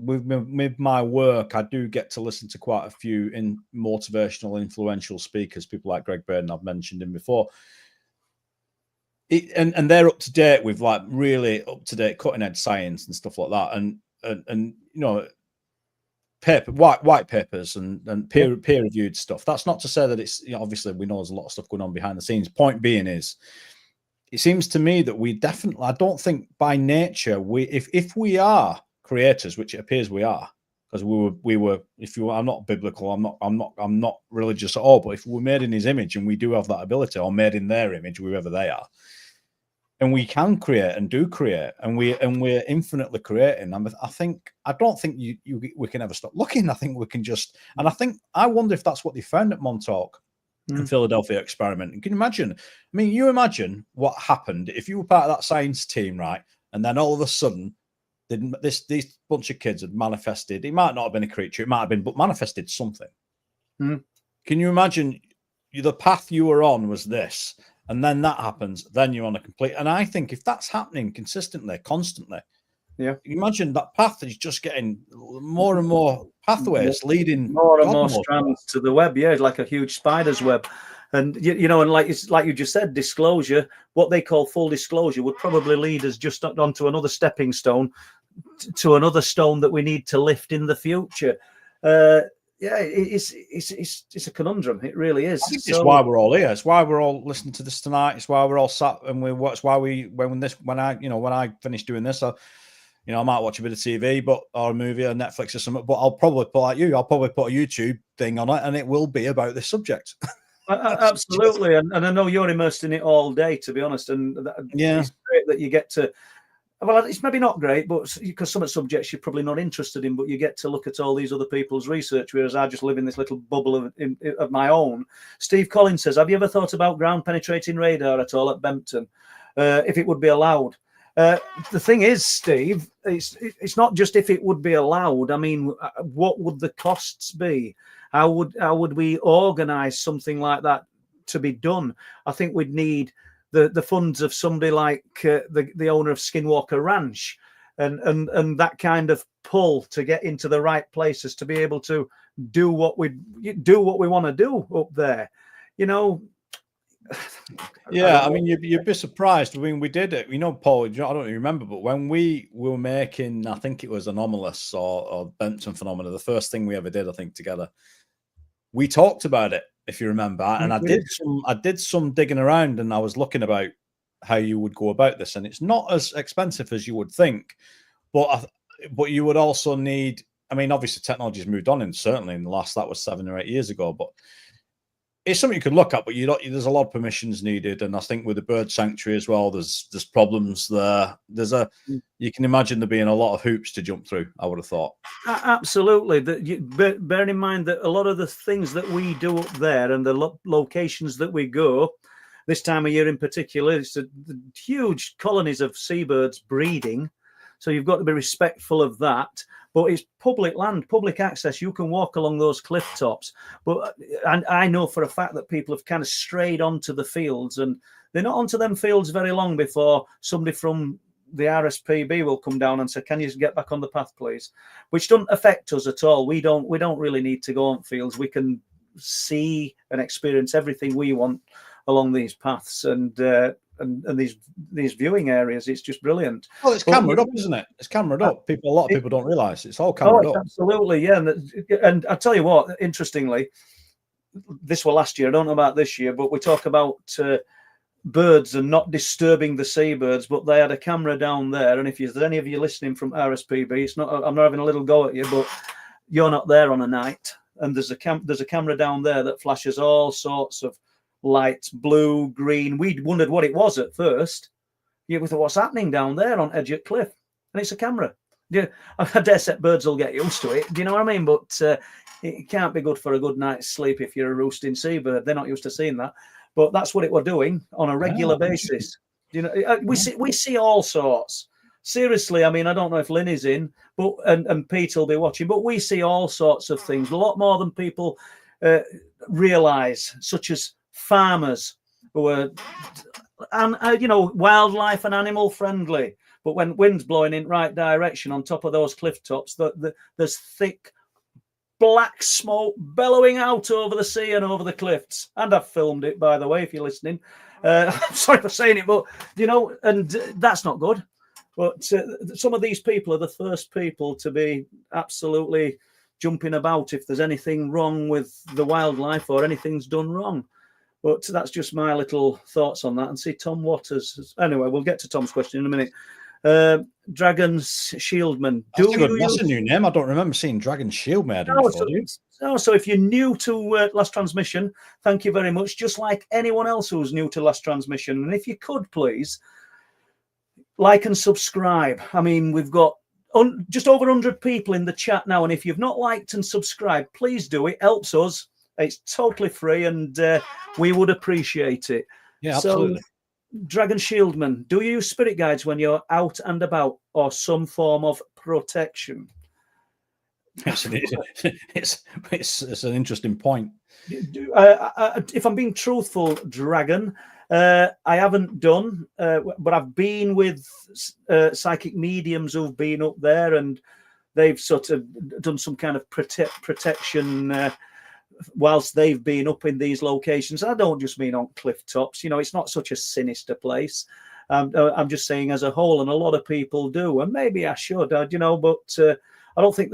with my work, I do get to listen to quite a few motivational, influential speakers, people like Greg Braden, I've mentioned him before. And they're up to date with like really up to date cutting edge science and stuff like that, and white papers and peer reviewed stuff. That's not to say that it's, obviously we know there's a lot of stuff going on behind the scenes. Point being is, it seems to me that we definitely, I don't think by nature if we are creators, which it appears we are, because we were I'm not biblical, I'm not religious at all, but if we're made in his image and we do have that ability, or made in their image, whoever they are, and we can create and do create, and we're infinitely creating. I don't think we can ever stop looking. I think we can just, and I wonder if that's what they found at Montauk. and Philadelphia experiment. And can you imagine? I mean, you imagine what happened if you were part of that science team, right? And then all of a sudden, these bunch of kids had manifested. It might not have been a creature, it might have been, but manifested something. Can you imagine? The path you were on was this, and then that happens, then you're on a complete. And I think if that's happening consistently, constantly, you imagine that path is just getting more and more pathways leading more and more strands to the web. Yeah, like a huge spider's web. And you know, and like you just said, disclosure, what they call full disclosure, would probably lead us just onto another stepping stone to another stone that we need to lift in the future. Yeah, it's a conundrum. It really is. I think it's why we're all here. It's why we're all listening to this tonight. It's why we're all sat and we watch. Why when I finish doing this, I might watch a bit of TV, or a movie or Netflix or something. But I'll probably put like you. I'll probably put a YouTube thing on it, and it will be about this subject. Absolutely, and I know you're immersed in it all day, to be honest. And it's great that you get to. Well, it's maybe not great, but because some of the subjects you're probably not interested in, but you get to look at all these other people's research, whereas I just live in this little bubble of my own. Steve Collins says, have you ever thought about ground-penetrating radar at all at Bempton, if it would be allowed? The thing is, Steve, it's not just if it would be allowed. I mean, what would the costs be? How would we organise something like that to be done? I think we'd need the funds of somebody like the owner of Skinwalker Ranch, and that kind of pull to get into the right places to be able to do what we want to do up there. You know. Yeah, I mean, you'd be surprised. I mean, we did it. You know, Paul, I don't remember, but when we were making, I think it was Anomalous or Bempton Phenomena, the first thing we ever did, I think, together, we talked about it, if you remember. And I did some digging around, and I was looking about how you would go about this. And it's not as expensive as you would think, but you would also need. I mean, obviously, technology has moved on, and certainly in the last, that was 7 or 8 years ago, but. It's something you could look at, but there's a lot of permissions needed, and I think with the bird sanctuary as well, there's problems there. You can imagine there being a lot of hoops to jump through. I would have thought. Absolutely. Bear in mind that a lot of the things that we do up there and the locations that we go, this time of year in particular, it's the huge colonies of seabirds breeding. So you've got to be respectful of that. But it's public land, public access. You can walk along those cliff tops. And I know for a fact that people have kind of strayed onto the fields, and they're not onto them fields very long before somebody from the RSPB will come down and say, "Can you get back on the path, please?" Which doesn't affect us at all. We don't really need to go on fields. We can see and experience everything we want along these paths and these viewing areas. It's just brilliant. Well, it's cameraed up, isn't it? It's cameraed up. A lot of people don't realise it's all cameraed up. Absolutely, yeah. And I tell you what, interestingly, this was last year. I don't know about this year, but we talk about birds and not disturbing the seabirds. But they had a camera down there, and if there's any of you listening from RSPB, it's not. I'm not having a little go at you, but you're not there on a night, and there's a camera down there that flashes all sorts of lights, blue, green. We wondered what it was at first. Yeah, we thought, what's happening down there on Edge at Cliff? And it's a camera. Yeah, I dare say birds will get used to it. Do you know what I mean? But it can't be good for a good night's sleep if you're a roosting seabird. They're not used to seeing that. But that's what it were doing on a regular basis. You know, we see all sorts. Seriously, I mean, I don't know if Lynn is in, but and Pete will be watching. But we see all sorts of things, a lot more than people realise, such as farmers who are, wildlife and animal friendly. But when wind's blowing in right direction on top of those cliff tops, there's thick black smoke bellowing out over the sea and over the cliffs. And I've filmed it, by the way, if you're listening. I'm sorry for saying it, but, and that's not good. But some of these people are the first people to be absolutely jumping about if there's anything wrong with the wildlife or anything's done wrong. But that's just my little thoughts on that. And see, Tom Waters. Anyway, we'll get to Tom's question in a minute. Dragon's Shieldman. That's a new name. I don't remember seeing Dragon's Shieldman. So if you're new to Last Transmission, thank you very much. Just like anyone else who's new to Last Transmission. And if you could, please, like and subscribe. I mean, we've got just over 100 people in the chat now. And if you've not liked and subscribed, please do. It helps us. It's totally free, and we would appreciate it. Yeah, absolutely. So, Dragon Shieldman, do you use spirit guides when you're out and about, or some form of protection? It's an interesting point. If I'm being truthful, Dragon, I haven't done, but I've been with psychic mediums who've been up there, and they've sort of done some kind of protection whilst they've been up in these locations. I don't just mean on cliff tops. You know, it's not such a sinister place. I'm just saying as a whole, and a lot of people do, and maybe I should, you know, but I don't think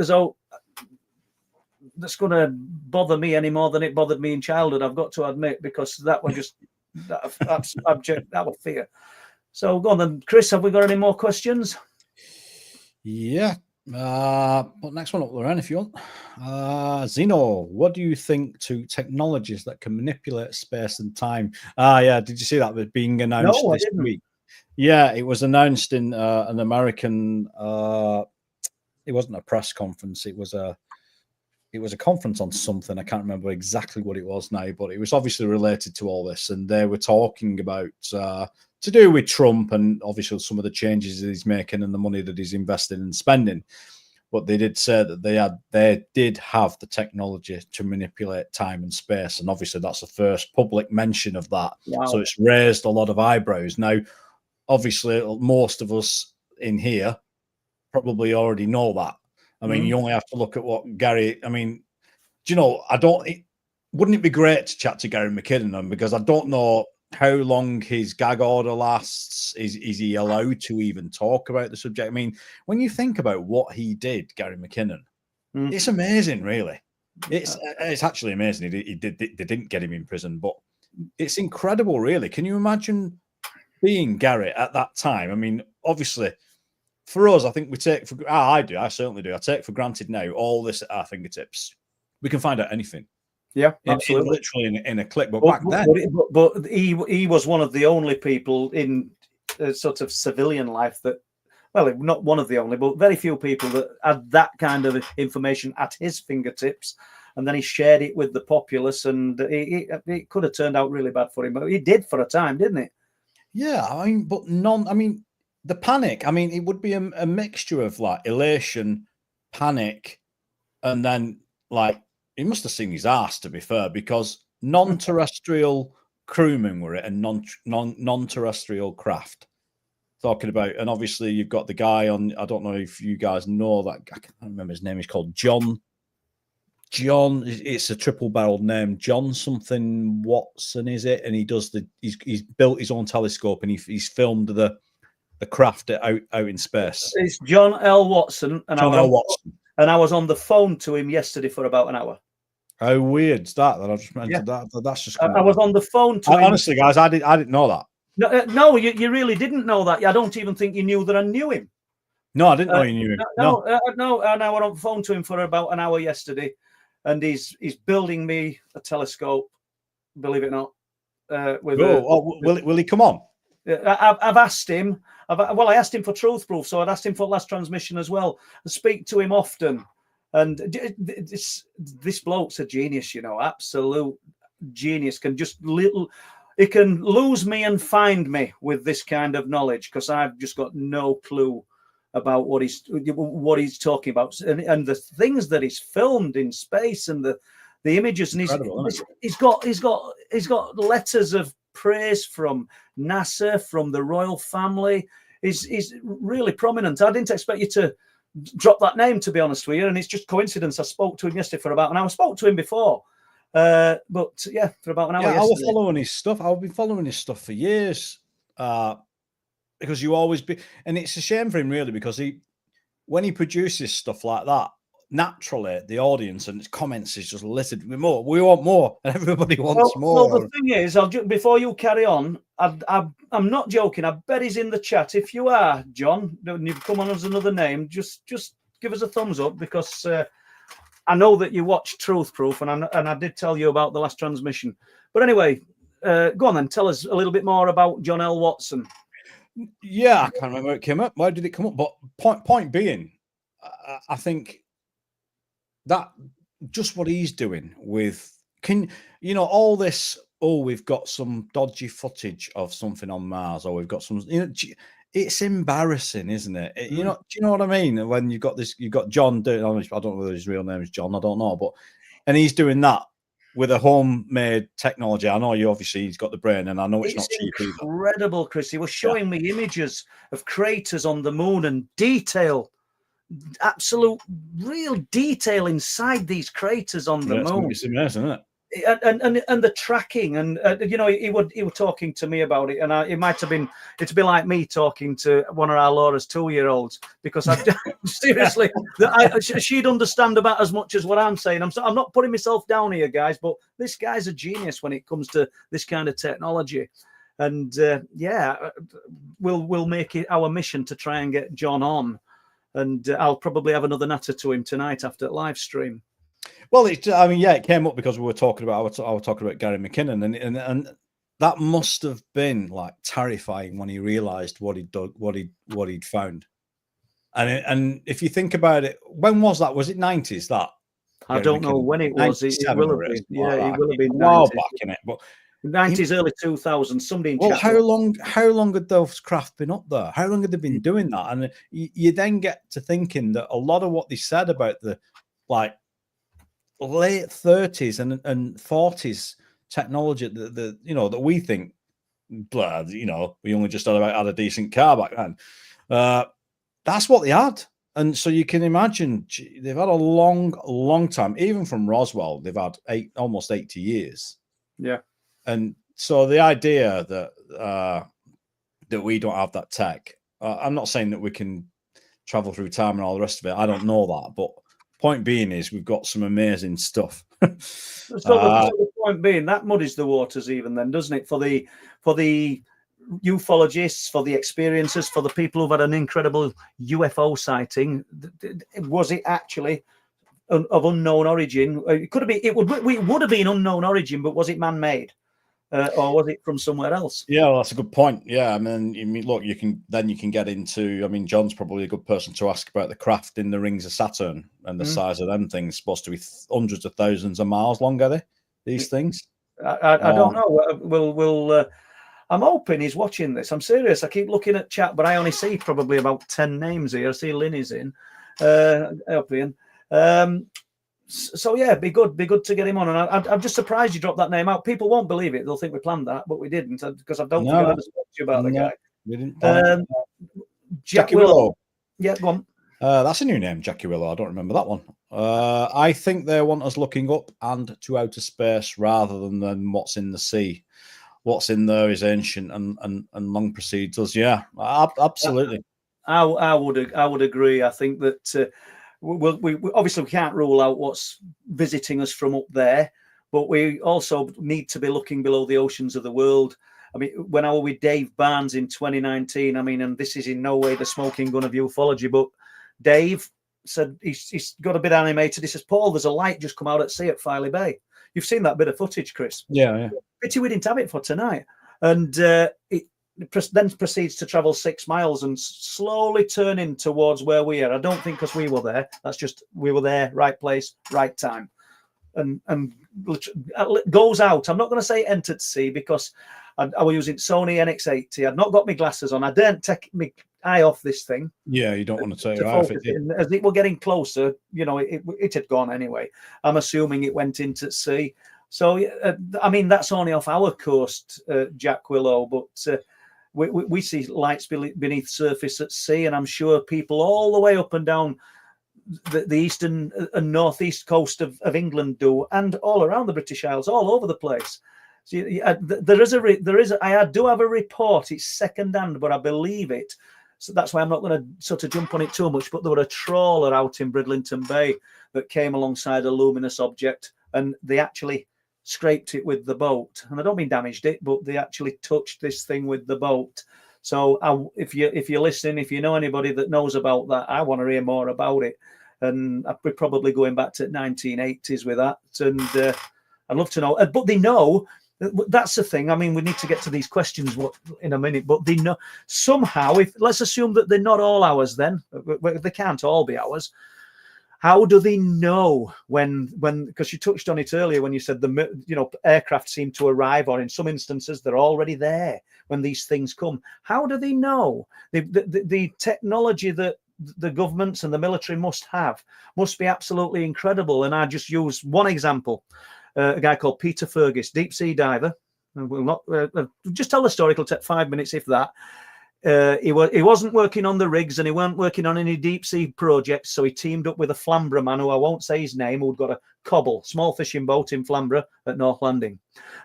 that's going to bother me any more than it bothered me in childhood, I've got to admit, because that was just that's abject, that was fear. So go on then, Chris, have we got any more questions? Yeah. Put next one up, Lorraine, if you want. Zeno, what do you think to technologies that can manipulate space and time? Yeah, did you see that was being announced this week? Yeah, it was announced in an American. It wasn't a press conference. It was a conference on something. I can't remember exactly what it was now, but it was obviously related to all this, and they were talking about to do with Trump and obviously some of the changes that he's making and the money that he's investing and spending. But they did say that they did have the technology to manipulate time and space, and obviously that's the first public mention of that. Wow. So it's raised a lot of eyebrows. Now, obviously, most of us in here probably already know that. I mean, you only have to look at what Gary. I mean, do you know? Wouldn't it be great to chat to Gary McKinnon? Because I don't know how long his gag order lasts. Is he allowed to even talk about the subject? I mean, when you think about what he did, Gary McKinnon, it's amazing, really. It's actually amazing. They didn't get him in prison, but it's incredible, really. Can you imagine being Gary at that time? I mean, obviously, for us, I think we take for I certainly do. I take for granted now all this at our fingertips. We can find out anything. Yeah, absolutely. Literally in a click. But back then, but he was one of the only people in sort of civilian life that, well, not one of the only, but very few people that had that kind of information at his fingertips. And then he shared it with the populace, and it could have turned out really bad for him. But he did for a time, didn't it? Yeah, I mean, but the panic. I mean, it would be a mixture of like elation, panic, and then like he must have seen his ass, to be fair, because non-terrestrial crewmen were it, and non-terrestrial craft. Talking about, and obviously you've got the guy on. I don't know if you guys know that. I can't remember his name. He's called John. It's a triple-barreled name. John something Watson, is it? And he does he's built his own telescope, and he's filmed the craft out in space. It's John L. Watson, and I was on the phone to him yesterday for about an hour. How weird is that? That I just mentioned that. That's just. I was on the phone to him. Honestly, guys, I didn't know that. No, you really didn't know that. I don't even think you knew that I knew him. No, I didn't know you knew him. No. And I was on the phone to him for about an hour yesterday, and he's building me a telescope. Believe it or not. Will he come on? I've asked him. I asked him for truth proof, so I'd asked him for last transmission as well. I speak to him often, and this bloke's a genius, you know, absolute genius. He can lose me and find me with this kind of knowledge, because I've just got no clue about what he's talking about, and the things that he's filmed in space, and the images, and he's got letters of praise from NASA, from the royal family. He's really prominent. I didn't expect you to drop that name, to be honest with you, and it's just coincidence. I spoke to him yesterday for about an hour. I spoke to him before, but yeah, for about an hour. Yeah, I was following his stuff. I've been following his stuff for years, because you always be, and it's a shame for him really, because when he produces stuff like that, naturally the audience and its comments is just littered with more. We want more, and everybody wants more. Well, the thing is, before you carry on, I'm not joking. I bet he's in the chat. If you are, John, and you've come on as another name, just give us a thumbs up, because I know that you watched Truth Proof, and I did tell you about the last transmission. But anyway, go on then. Tell us a little bit more about John L. Watson. Yeah, I can't remember where it came up. Why did it come up? But point being, I think that just what he's doing with Can you know all this? Oh, we've got some dodgy footage of something on Mars, or we've got some. You know, it's embarrassing, isn't it? You know, do you know what I mean? When you've got this, you've got John doing. I don't know whether his real name is John. I don't know, but and he's doing that with a homemade technology. I know he's got the brain, and I know it's not cheap either. Incredible, Chris. He was showing me images of craters on the moon and detail, absolute real detail inside these craters on the moon. It's amazing, isn't it? And the tracking, and you know, he was talking to me about it, and it might have been, it'd be like me talking to one of our Laura's 2-year-olds, because I seriously, she'd understand about as much as what I'm saying. I'm not putting myself down here, guys, but this guy's a genius when it comes to this kind of technology, and we'll make it our mission to try and get John on, and I'll probably have another natter to him tonight after the live stream. Well, it came up because we were talking about I was talking about Gary McKinnon, and that must have been like terrifying when he realised what he'd done, what he'd found. And if you think about it, when was that? Was it 90s? That I don't know when it was. It will have been. Yeah, it will have been a while back in it, but 90s, early 2000s. Somebody. Well, how long had those craft been up there? How long had they been doing that? And you then get to thinking that a lot of what they said about the like late 30s and 40s technology that you know that we think, you know, we only just had a decent car back then. That's what they had, and so you can imagine they've had a long time. Even from Roswell, they've had almost 80 years. Yeah, and so the idea that we don't have that tech, I'm not saying that we can travel through time and all the rest of it. I don't know that, but point being is we've got some amazing stuff. So the point being, that muddies the waters even then, doesn't it? For the ufologists, for the experiencers, for the people who've had an incredible UFO sighting. Was it actually of unknown origin? It could have been. It would have been unknown origin, but was it man-made? Or was it from somewhere else? Yeah, well, that's a good point. Yeah, I mean, look, you can get into. I mean, John's probably a good person to ask about the craft in the rings of Saturn and the size of them things. Supposed to be hundreds of thousands of miles long, are they? These things? I don't know. We'll. I'm hoping he's watching this. I'm serious. I keep looking at chat, but I only see probably about 10 names here. I see Linny's in. So yeah, be good to get him on. And I'm just surprised you dropped that name out. People won't believe it; they'll think we planned that, but we didn't, because I don't think I ever spoke to you about the guy. We didn't. Jackie Willow. Yeah, go on. That's a new name, Jackie Willow. I don't remember that one. I think they want us looking up and to outer space rather than what's in the sea. What's in there is ancient and long precedes us. Yeah, absolutely. I would agree. I think that. We obviously can't rule out what's visiting us from up there, but we also need to be looking below the oceans of the world. I mean, when I was with Dave Barnes in 2019, I mean, and this is in no way the smoking gun of ufology, but Dave said he's got a bit animated. He says, Paul, there's a light just come out at sea at Filey Bay. You've seen that bit of footage, Chris? Yeah. Pity we didn't have it for tonight. And it then proceeds to travel 6 miles and slowly turning towards where we are. I don't think because we were there. That's just we were there, right place, right time, and goes out. I'm not going to say entered sea because I was using Sony NX80. I'd not got my glasses on. I didn't take my eye off this thing. Yeah, you don't want to take your eye off it. As it were getting closer, you know, it had gone anyway. I'm assuming it went into sea. So I mean, that's only off our coast, Jack Willow, but. We see lights beneath surface at sea, and I'm sure people all the way up and down the eastern and northeast coast of England do, and all around the British Isles, all over the place. So I do have a report. It's second-hand, but I believe it. So that's why I'm not going to sort of jump on it too much. But there were a trawler out in Bridlington Bay that came alongside a luminous object, and they actually scraped it with the boat, and I don't mean damaged it, but they actually touched this thing with the boat. So if you're listening, if you know anybody that knows about that, I want to hear more about it. And we're probably going back to 1980s with that, and I'd love to know. But they know that's the thing. I mean, we need to get to these questions in a minute, but they know somehow. Let's assume that they're not all ours, then they can't all be ours. How do they know when because you touched on it earlier when you said aircraft seem to arrive, or in some instances they're already there when these things come. How do they know? The technology that the governments and the military must be absolutely incredible. And I just use one example, a guy called Peter Fergus, deep sea diver. And we'll not just tell the story. It'll take 5 minutes, if that. He wasn't working on the rigs, and he weren't working on any deep sea projects. So he teamed up with a Flamborough man, who I won't say his name, who'd got a cobble, small fishing boat in Flamborough at North Landing.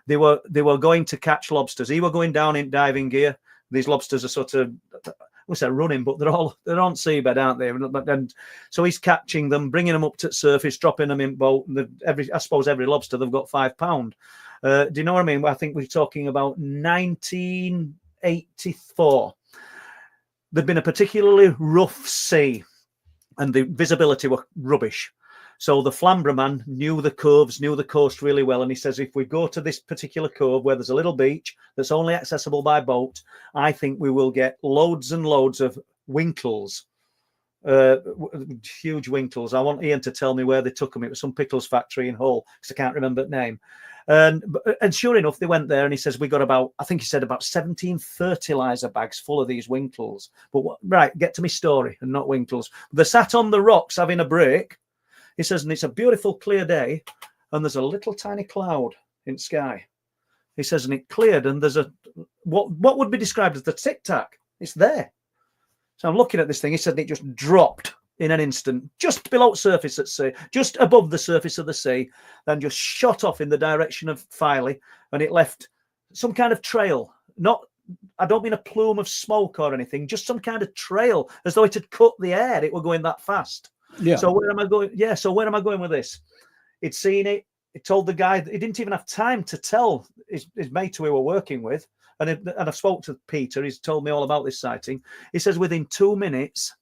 They were going to catch lobsters. He were going down in diving gear. These lobsters are sort of, I say running, but they're on seabed, aren't they? And so he's catching them, bringing them up to the surface, dropping them in boat. And I suppose every lobster, they've got £5. Do you know what I mean? I think we're talking about 1984. There'd been a particularly rough sea, and the visibility were rubbish. So the Flamborough man knew the coves, knew the coast really well. And he says, if we go to this particular cove where there's a little beach that's only accessible by boat, I think we will get loads and loads of winkles, huge winkles. I want Ian to tell me where they took them. It was some pickles factory in Hull, because I can't remember the name. And sure enough, they went there, and he says, we got about 17 fertilizer bags full of these winkles. But right, get to my story, and not winkles. They sat on the rocks having a break. He says, and it's a beautiful clear day, and there's a little tiny cloud in the sky. He says, and it cleared, and there's what would be described as the tic tac. It's there. So I'm looking at this thing. He said, and it just dropped in an instant, just below surface at sea, just above the surface of the sea, then just shot off in the direction of Filey, and it left some kind of trail. I don't mean a plume of smoke or anything, just some kind of trail, as though it had cut the air. It were going that fast. Yeah. So where am I going? Yeah. So where am I going with this? He'd seen it. He told the guy that he didn't even have time to tell his mate who we were working with. And I spoke to Peter. He's told me all about this sighting. He says within 2 minutes,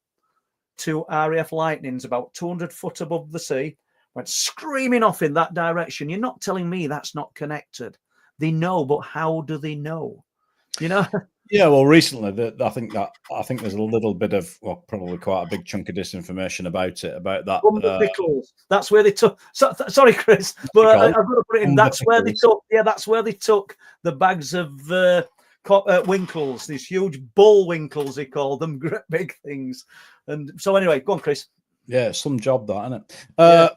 2 RAF Lightnings about 200 foot above the sea went screaming off in that direction. You're not telling me that's not connected. They know, but how do they know? You know? Yeah, well, recently, I think there's a little bit of, well, probably quite a big chunk of disinformation about that. Pickles. That's where they took. Sorry, Chris, but I've got to put it in. That's where they took. Yeah, that's where they took the bags of winkles. These huge bull winkles, they call them, great big things. And so, anyway, go on, Chris. Yeah, some job that, isn't it?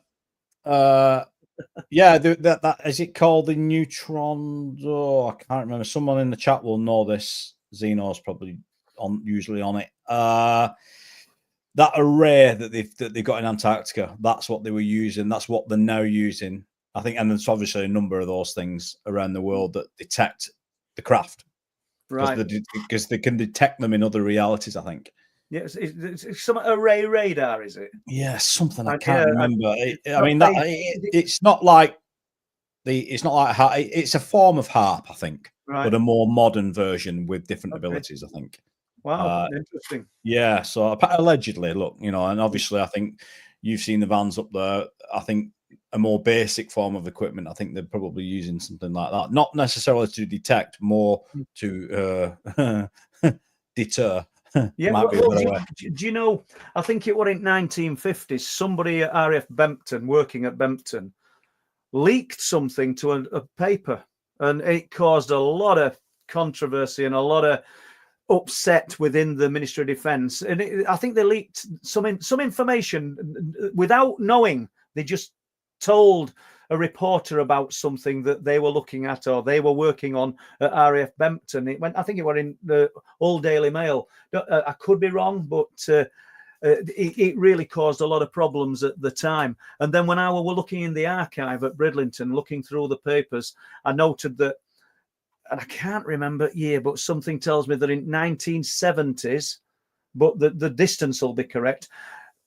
Yeah, that is it called the neutron? Oh, I can't remember. Someone in the chat will know this. Xeno's probably usually on it. That array that they got in Antarctica, that's what they were using. That's what they're now using, I think. And there's obviously a number of those things around the world that detect the craft, right? Because they can detect them in other realities, I think. Yes, it's some array radar, is it? Yeah, something I can't remember. It's not like it's a form of HARP, I think, right, but a more modern version with different abilities, I think. Wow, interesting. Yeah, so allegedly, look, and obviously, I think you've seen the vans up there. I think a more basic form of equipment. I think they're probably using something like that, not necessarily to detect, more to deter. Yeah, do you know, I think it was in 1950s, somebody at RAF Bempton, working at Bempton, leaked something to a paper, and it caused a lot of controversy and a lot of upset within the Ministry of Defence. And I think they leaked some information without knowing. They just told a reporter about something that they were looking at or they were working on at RAF Bempton. I think it was in the Old Daily Mail. I could be wrong, but it really caused a lot of problems at the time. And then when I were looking in the archive at Bridlington, looking through the papers, I noted that, and I can't remember year, but something tells me that in 1970s, but the distance will be correct,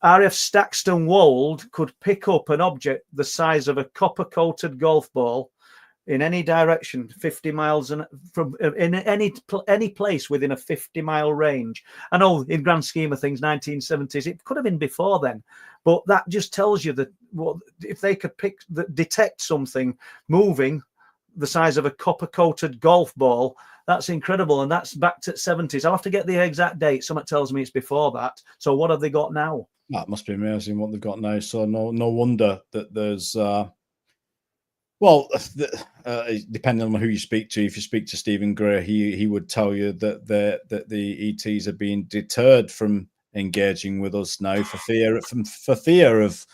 RAF Staxton Wold could pick up an object the size of a copper-coated golf ball in any direction, 50 miles, and from in any place within a 50-mile range. I know, in grand scheme of things, 1970s, it could have been before then, but that just tells you that if they could detect something moving the size of a copper-coated golf ball, that's incredible, and that's back to 70s. I'll have to get the exact date. Someone tells me it's before that. So what have they got now? That must be amazing what they've got now. So no wonder that there's well, depending on who you speak to, if you speak to Stephen Gray, he would tell you that the ETs are being deterred from engaging with us now for fear of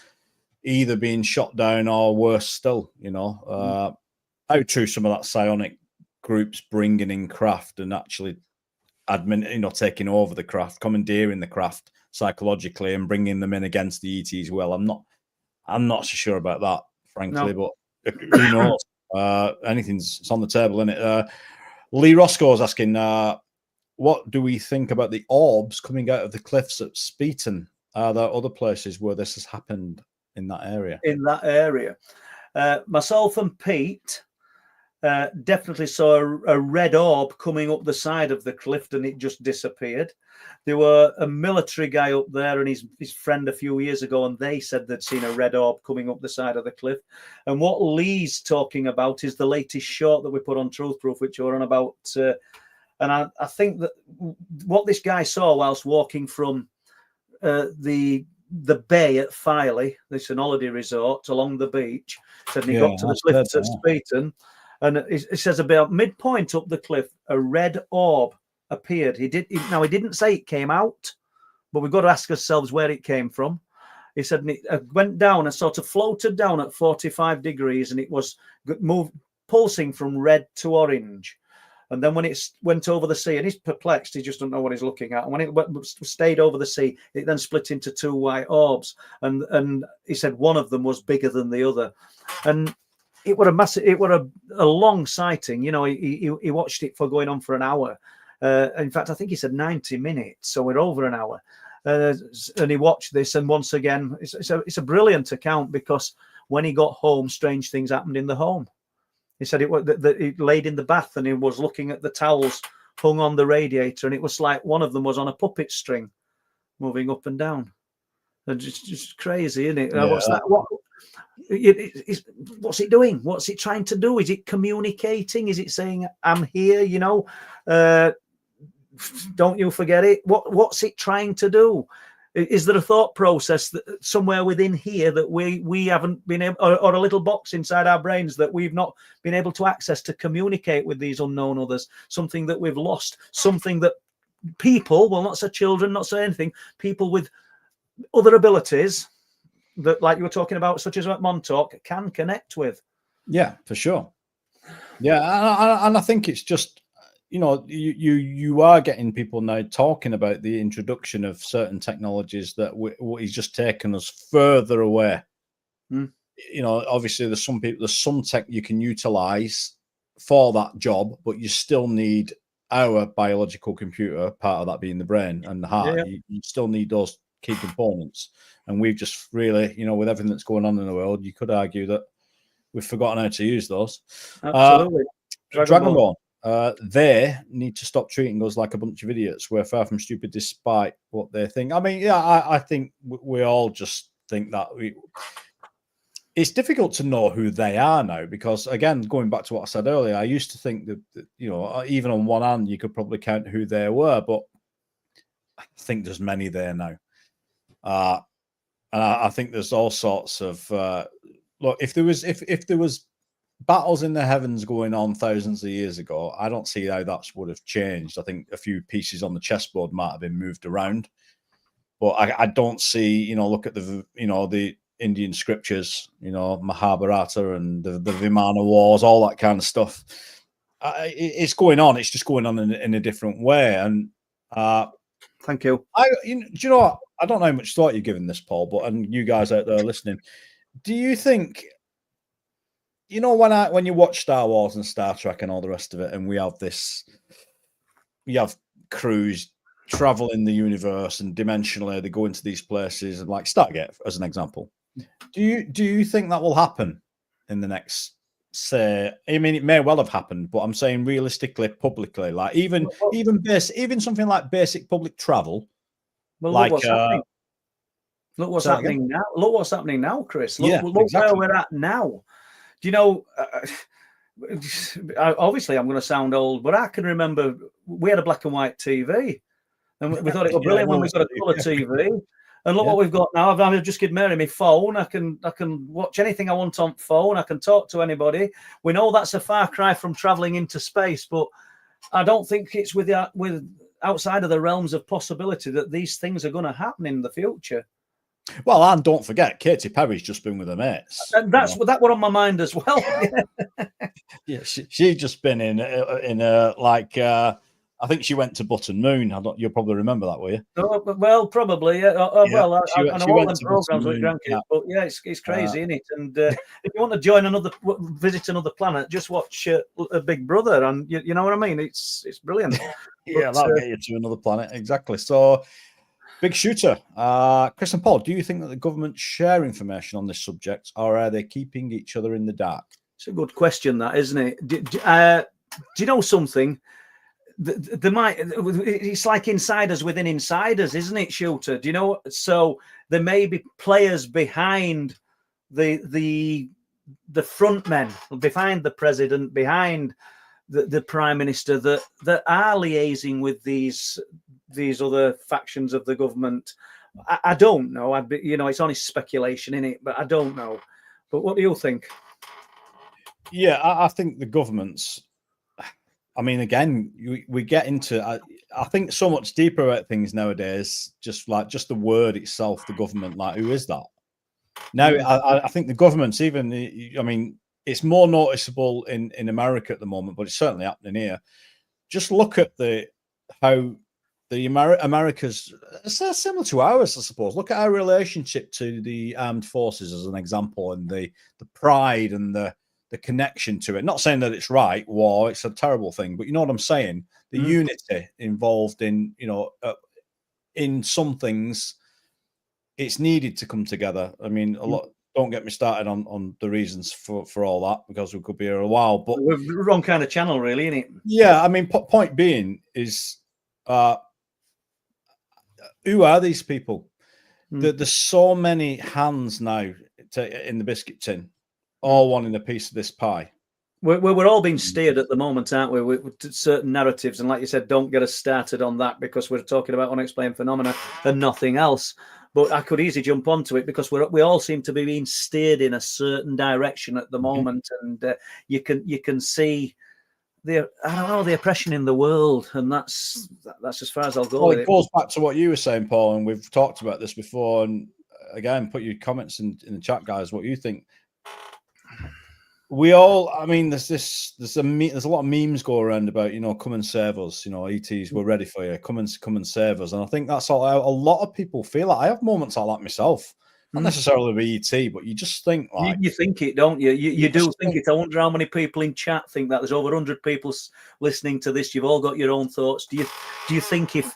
either being shot down or worse still. How true some of that psionic groups bringing in craft and actually taking over the craft, commandeering the craft psychologically and bringing them in against the ETs. Well, I'm not so sure about that, frankly, but who knows? It's on the table, isn't it? Lee Roscoe is asking, what do we think about the orbs coming out of the cliffs at Speeton? Are there other places where this has happened in that area? In that area, myself and Pete definitely saw a red orb coming up the side of the cliff, and it just disappeared. There were a military guy up there and his friend a few years ago, and they said they'd seen a red orb coming up the side of the cliff. And what Lee's talking about is the latest short that we put on Truth Proof, which we're on about. And I think that what this guy saw whilst walking from the bay at Filey, this an holiday resort along the beach, said he got to the cliffs at Speeton, and it says about midpoint up the cliff, a red orb appeared. He didn't say it came out, but we've got to ask ourselves where it came from. He said it went down and sort of floated down at 45 degrees, and it was pulsing from red to orange. And then when it went over the sea, and he's perplexed, he just don't know what he's looking at. And when it stayed over the sea, it then split into two white orbs. And he said one of them was bigger than the other. And it were a massive, it were a long sighting. He watched it for going on for an hour. In fact, I think he said 90 minutes. So we're over an hour. And he watched this. And once again, it's a brilliant account, because when he got home, strange things happened in the home. He said he laid in the bath and he was looking at the towels hung on the radiator, and it was like one of them was on a puppet string moving up and down. And just crazy, isn't it? Yeah. What's that? What's it doing? What's it trying to do? Is it communicating? Is it saying, I'm here, don't you forget it? What's it trying to do? Is there a thought process somewhere within here that we haven't been able, or a little box inside our brains that we've not been able to access to communicate with these unknown others? Something that we've lost, something that people, well, not so children, not so anything, people with other abilities that, like you were talking about, such as at Montauk, can connect with. Yeah, for sure. Yeah, and I think it's just, you are getting people now talking about the introduction of certain technologies that is just taking us further away. Obviously there's some tech you can utilize for that job, but you still need our biological computer, part of that being the brain and the heart. Yeah. You still need those key components. And we've just really, with everything that's going on in the world, you could argue that we've forgotten how to use those. Absolutely. Dragonborn. They need to stop treating us like a bunch of idiots. We're far from stupid despite what they think. I mean, I think we all just think that it's difficult to know who they are now, because, again, going back to what I said earlier, I used to think that even on one hand, you could probably count who they were, but I think there's many there now. And I think there's all sorts of look, if there was battles in the heavens going on thousands of years ago, I don't see how that would have changed. I think a few pieces on the chessboard might have been moved around, but I don't see, look at the Indian scriptures, Mahabharata and the Vimana wars, all that kind of stuff. It's going on. It's just going on in a different way. And thank you. Do you know what? I don't know how much thought you've given this, Paul, and you guys out there listening, do you think, when you watch Star Wars and Star Trek and all the rest of it, and we have crews travel in the universe and dimensionally, they go into these places, and like Stargate as an example. Do you think that will happen in the next, say, I mean, it may well have happened, but I'm saying realistically, publicly, like even something like basic public travel. Well, like look what's happening now. Look what's happening now, Chris. Look exactly. where we're at now. Do you know? Obviously, I'm going to sound old, but I can remember we had a black and white TV, and we thought it was brilliant when we got a colour TV. And look what we've got now. I've just given Mary my phone. I can watch anything I want on phone. I can talk to anybody. We know that's a far cry from traveling into space, but I don't think it's with outside of the realms of possibility that these things are going to happen in the future. Well, and don't forget, Katy Perry's just been with her mates. And that were on my mind as well. Yeah, she's just been in I think she went to Button Moon. You'll probably remember that, will you? Oh, well, probably. Yeah. Well, I know all them programs with grandkids, yeah. But yeah, it's crazy, isn't it? And if you want to visit another planet, just watch a Big Brother, and you know what I mean. It's brilliant. Yeah, that'll get you to another planet, exactly. So, big shooter, Chris and Paul. Do you think that the government share information on this subject, or are they keeping each other in the dark? It's a good question, that, isn't it? Do you know something? They might. It's like insiders within insiders, isn't it, Shooter? Do you know? So there may be players behind the front men, behind the president, behind the prime minister that are liaising with these other factions of the government. I don't know. It's only speculation, innit? But I don't know. But what do you think? Yeah, I think the government's. I mean, again, we get into. I think so much deeper about things nowadays. Just the word itself, the government. Like, who is that? Now, I think the government's even. I mean, it's more noticeable in America at the moment, but it's certainly happening here. Just look at how the America's similar to ours, I suppose. Look at our relationship to the armed forces as an example, and the pride and the connection to it. Not saying that it's right, war, it's a terrible thing, but you know what I'm saying? The unity involved in, in some things, it's needed to come together. I mean, a lot. Don't get me started on the reasons for all that, because we could be here a while. But we're the wrong kind of channel, really, isn't it? Yeah, I mean, point being is, who are these people? There's so many hands now in the biscuit tin, all wanting a piece of this pie. We're all being steered at the moment, aren't we? With certain narratives, and like you said, don't get us started on that, because we're talking about unexplained phenomena and nothing else. But I could easily jump onto it, because we all seem to be being steered in a certain direction at the moment, and you can see the oppression in the world, and that's as far as I'll go. Well, it goes back to what you were saying, Paul, and we've talked about this before. And again, put your comments in the chat, guys. What you think? We all, I mean, there's a lot of memes go around about, come and save us, ETs, we're ready for you, come and save us. And I think that's all a lot of people feel like. I have moments like that myself, not necessarily with ET, but you just think like, you think it, don't you? You do think it. I wonder how many people in chat think that. There's over 100 people listening to this. You've all got your own thoughts. Do you think if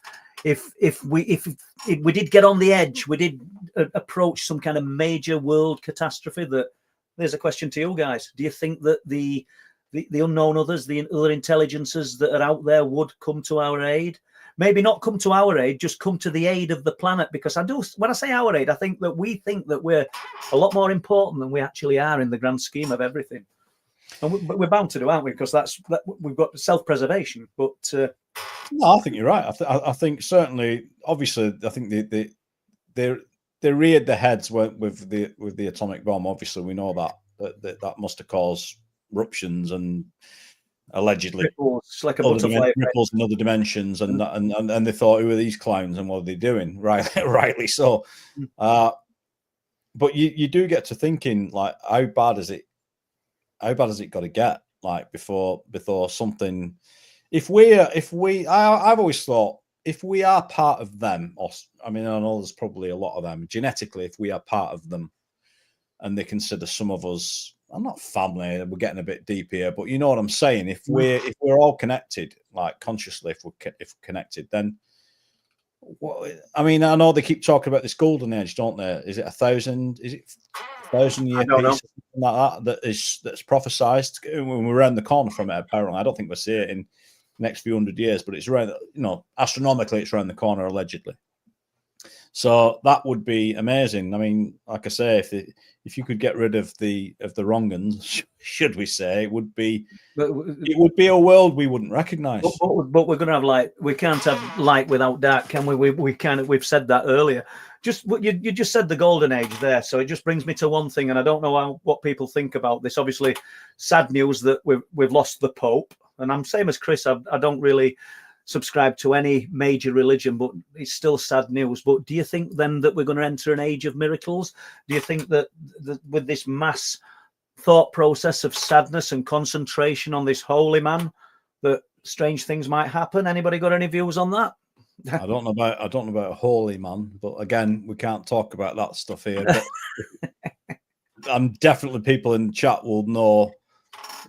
we did get on the edge, we did approach some kind of major world catastrophe, that there's a question to you guys. Do you think that the unknown others, the other intelligences that are out there, would come to our aid? Maybe not come to our aid, just come to the aid of the planet. Because when I say our aid, I think that we think that we're a lot more important than we actually are in the grand scheme of everything. And we're bound to do, aren't we? Because we've got self-preservation. But no, I think you're right. I think certainly, obviously, I think they reared their heads with the atomic bomb. Obviously, we know that must have caused eruptions and allegedly like a butterfly ripples in other dimensions, and they thought, who are these clowns and what are they doing? Rightly so. But you do get to thinking, like, how bad has it got to get, like, before something? I've always thought, if we are part of them, I know there's probably a lot of them genetically, if we are part of them, and they consider some of us, I'm not family, we're getting a bit deep here, but you know what I'm saying. If we're all connected, like consciously, if we're connected, then I know they keep talking about this golden age, don't they? Is it 1,000? Is it 1,000 year piece, something like that's prophesized? When we're around the corner from it, apparently. I don't think we'll see it in the next few hundred years, but it's around, astronomically, it's around the corner, allegedly. So that would be amazing. I mean, like I say, if you could get rid of the wrong uns, should we say, it would be a world we wouldn't recognize. But we're going to have light. We can't have light without dark, can we? We can't. We've said that earlier. Just you just said the golden age there, so it just brings me to one thing, and I don't know what people think about this. Obviously, sad news that we've lost the Pope, and I'm same as Chris. I don't really subscribe to any major religion, but it's still sad news. But do you think then that we're going to enter an age of miracles? Do you think that with this mass thought process of sadness and concentration on this holy man, that strange things might happen? Anybody got any views on that? I don't know about a holy man, but again, we can't talk about that stuff here. But I'm definitely people in the chat will know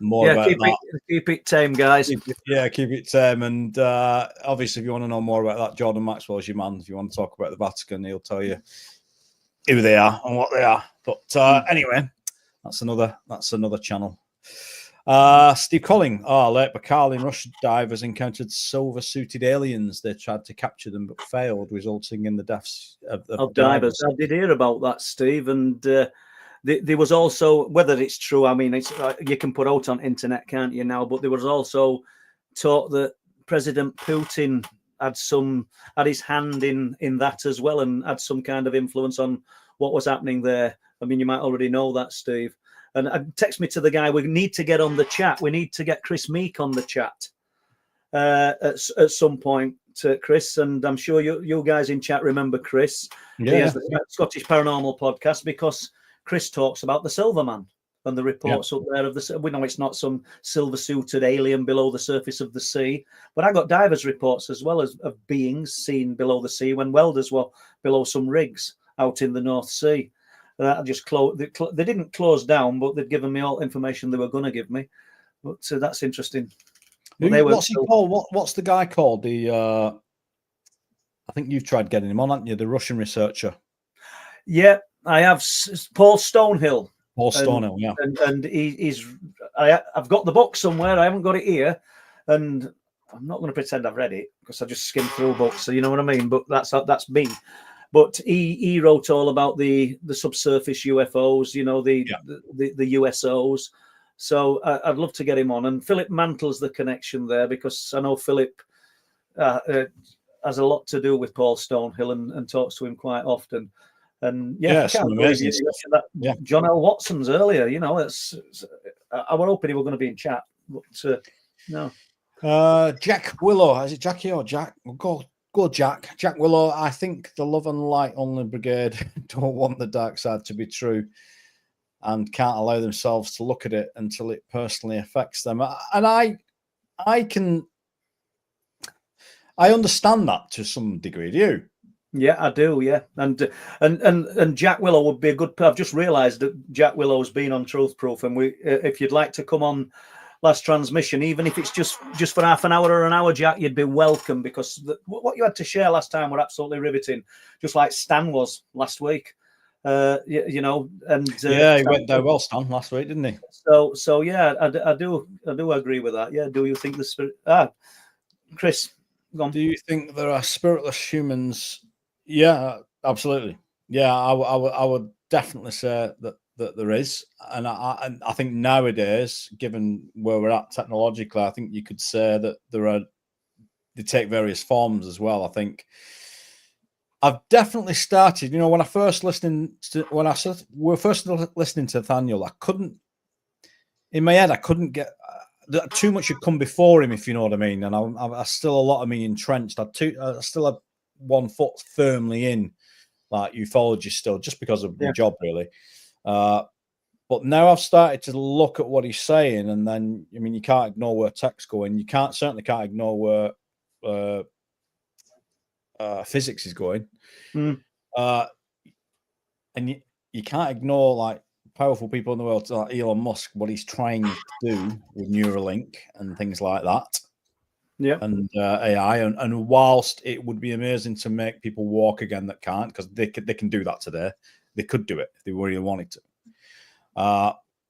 more about that. Keep it tame, guys. Keep it tame. And obviously, if you want to know more about that, Jordan Maxwell's your man. If you want to talk about the Vatican, he'll tell you who they are and what they are. But anyway, that's another channel. Steve Colling, Lake Baikal in Russia, divers encountered silver-suited aliens. They tried to capture them but failed, resulting in the deaths of divers. I did hear about that, Steve, and there was also, whether it's true, I mean, it's you can put out on internet, can't you now? But there was also talk that President Putin had his hand in that as well, and had some kind of influence on what was happening there. I mean, you might already know that, Steve. And text me to the guy. We need to get on the chat. We need to get Chris Meek on the chat at some point, Chris. And I'm sure you guys in chat remember Chris. Yeah. He has the Scottish Paranormal podcast, because Chris talks about the Silverman and the reports up there of the. We know it's not some silver-suited alien below the surface of the sea, but I got divers reports as well as of beings seen below the sea when welders were below some rigs out in the North Sea. That just closed. They didn't close down, but they'd given me all information they were going to give me. But that's interesting. What's he called? What's the guy called? I think you've tried getting him on, haven't you? The Russian researcher. Yeah, I have. Paul Stonehill. Paul Stonehill, yeah. And I've got the book somewhere. I haven't got it here, and I'm not going to pretend I've read it because I just skimmed through books. So you know what I mean. But that's me. But he wrote all about the subsurface UFOs, you know, the USOs. So I'd love to get him on. And Philip Mantle's the connection there, because I know Philip has a lot to do with Paul Stonehill and talks to him quite often. And some amazing stuff. John L. Watson's earlier, you know, I were hoping he were going to be in chat, but no. Jack Willow, is it Jackie or Jack? We'll Go, Jack. Jack Willow, I think the Love and Light Only Brigade don't want the dark side to be true and can't allow themselves to look at it until it personally affects them. And I understand that to some degree. Do you? Yeah, I do. Yeah, and Jack Willow would be a good. I've just realised that Jack Willow's been on Truth Proof, and if you'd like to come on last transmission, even if it's just for half an hour or an hour, Jack, you'd be welcome, because what you had to share last time were absolutely riveting, just like Stan was last week. You know, and he went there well, Stan, last week, didn't he? So yeah, I do agree with that. Yeah, do you think the spirit? Chris, go on. Do you think there are spiritless humans? Yeah, absolutely. Yeah, I would definitely say that there is, and I think nowadays, given where we're at technologically, I think you could say that they take various forms as well. I think I've definitely started. You know, when we were first listening to Nathaniel, I couldn't get too much had come before him, if you know what I mean. And I still a lot of me entrenched. I still had one foot firmly in like ufology still, just because of my job, really. But now I've started to look at what he's saying, and then I mean, you can't ignore where tech's going. You certainly can't ignore where physics is going, and you can't ignore like powerful people in the world, like Elon Musk, what he's trying to do with Neuralink and things like that. Yeah, and AI, and whilst it would be amazing to make people walk again that can't, because they can do that today, they could do it if they really wanted to.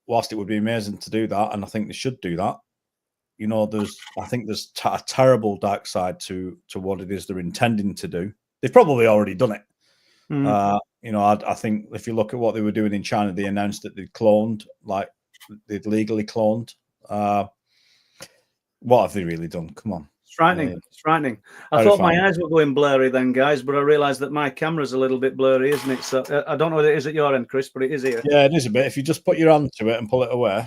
Whilst it would be amazing to do that, and I think they should do that, you know, I think there's a terrible dark side to what it is they're intending to do. They've probably already done it, You know, I think if you look at what they were doing in China, they announced that they'd legally cloned. What have they really done? Come on. It's frightening. It's frightening. I thought my eyes were going blurry then, guys, but I realised that my camera's a little bit blurry, isn't it? So I don't know what it is at your end, Chris, but it is here. Yeah, it is a bit. If you just put your hand to it and pull it away,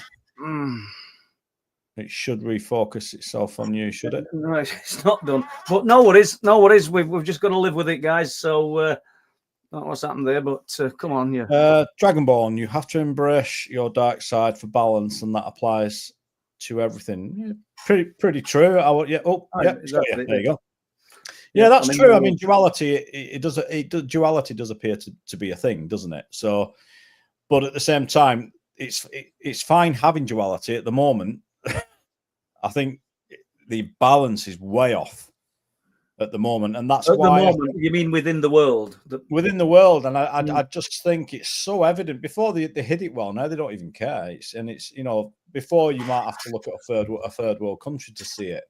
it should refocus itself on you, should it? No, it's not done. But no worries. No worries. We've just got to live with it, guys. So I don't know what's happened there, but come on, yeah. Dragonborn, you have to embrace your dark side for balance, and that applies to everything. Yeah, pretty true. There you go. Yeah, that's true. I mean, duality. Duality does appear to be a thing, doesn't it? So, but at the same time, it's fine having duality at the moment. I think the balance is way off at the moment, and that's why. At the moment, you mean within the world? Within the world, and I just think it's so evident. Before they hid it well, now they don't even care. It's you know, before you might have to look at a third world country to see it,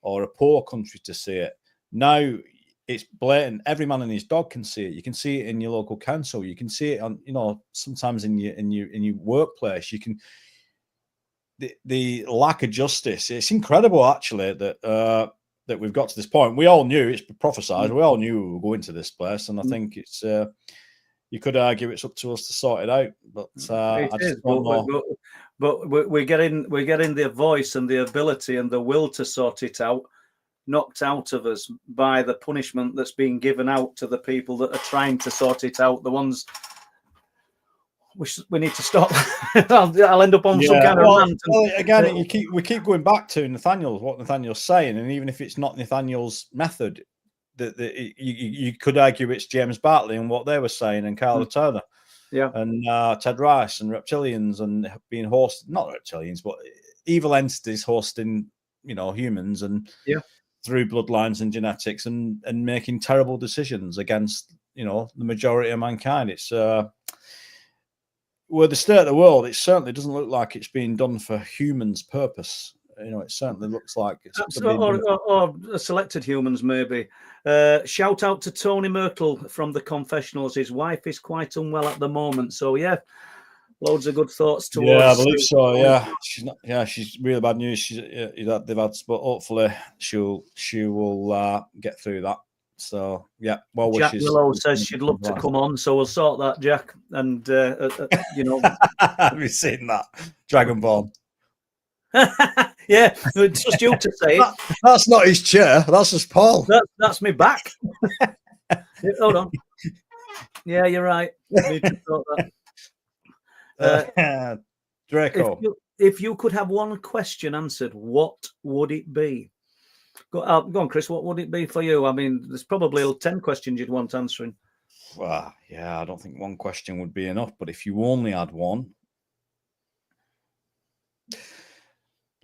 or a poor country to see it. Now it's blatant. Every man and his dog can see it. You can see it in your local council. You can see it on, you know, sometimes in your workplace. You can. The lack of justice. It's incredible, actually, that we've got to this point. We all knew, it's prophesied. We all knew we were going to this place, and I think it's. You could argue it's up to us to sort it out, but I just don't know. But we're getting the voice and the ability and the will to sort it out knocked out of us by the punishment that's being given out to the people that are trying to sort it out. The ones we need to stop. I'll end up on some kind of rant. Again, we keep going back to what Nathaniel's saying, and even if it's not Nathaniel's method, you could argue it's James Bartley and what they were saying, and Carla Turner, and Ted Rice, and reptilians, and being hosted, not reptilians, but evil entities hosting, you know, humans, and through bloodlines and genetics, and making terrible decisions against, you know, the majority of mankind. It's with the state of the world, it certainly doesn't look like it's being done for humans' purpose. You know, it certainly looks like it's or selected humans, maybe. Shout out to Tony Myrtle from the confessionals. His wife is quite unwell at the moment, so yeah, loads of good thoughts towards. Yeah, I believe so. Yeah, she's not. Yeah, she's really bad news. They've had, but hopefully she will get through that. So yeah, well, Jack Willow says she'd love to come on, so we'll sort that, Jack. And you know, have you seen that Dragonborn? Yeah, it's just you to say it. That's not his chair. That's just Paul. That's me back. Hold on. Yeah, you're right. Need to sort that. Draco. If you could have one question answered, what would it be? Go on, Chris. What would it be for you? I mean, there's probably 10 questions you'd want answering. Yeah, I don't think one question would be enough. But if you only had one,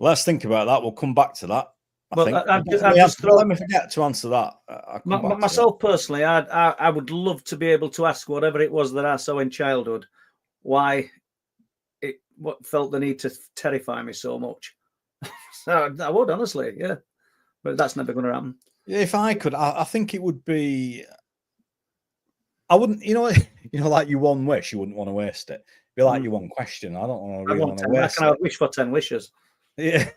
let's think about that. We'll come back to that. Let me forget to answer that. Myself personally, I would love to be able to ask whatever it was that I saw in childhood, why what felt the need to terrify me so much. So I would, honestly, yeah. But that's never going to happen. If I could, I think it would be. I wouldn't, like your one wish, you wouldn't want to waste it. It'd be like your one question. I don't want to really want to waste it. I wish for 10 wishes. Yeah,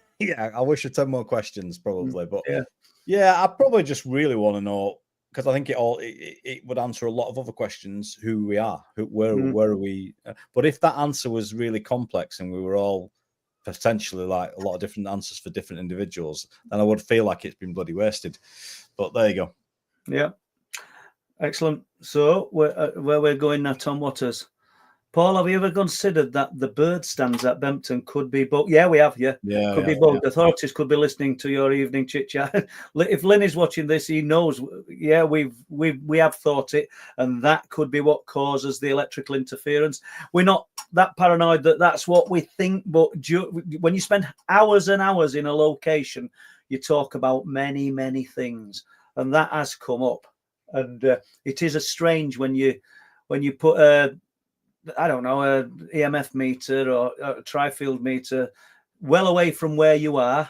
I wish for 10 more questions probably, but I probably just really want to know, because I think it would answer a lot of other questions: who we are, where are we? But if that answer was really complex and we were all potentially like a lot of different answers for different individuals, then I would feel like it's been bloody wasted. But there you go. Yeah, excellent. So where we're going now, Tom Waters. Paul, have you ever considered that the bird stands at Bempton could be both? Yeah, we have. Yeah, could be both. Authorities could be listening to your evening chit chat. If Lynn is watching this, he knows. Yeah, we have thought it, and that could be what causes the electrical interference. We're not that paranoid that that's what we think, but when you spend hours and hours in a location, you talk about many, many things, and that has come up. And it is a strange when you put a EMF meter or a tri-field meter well away from where you are.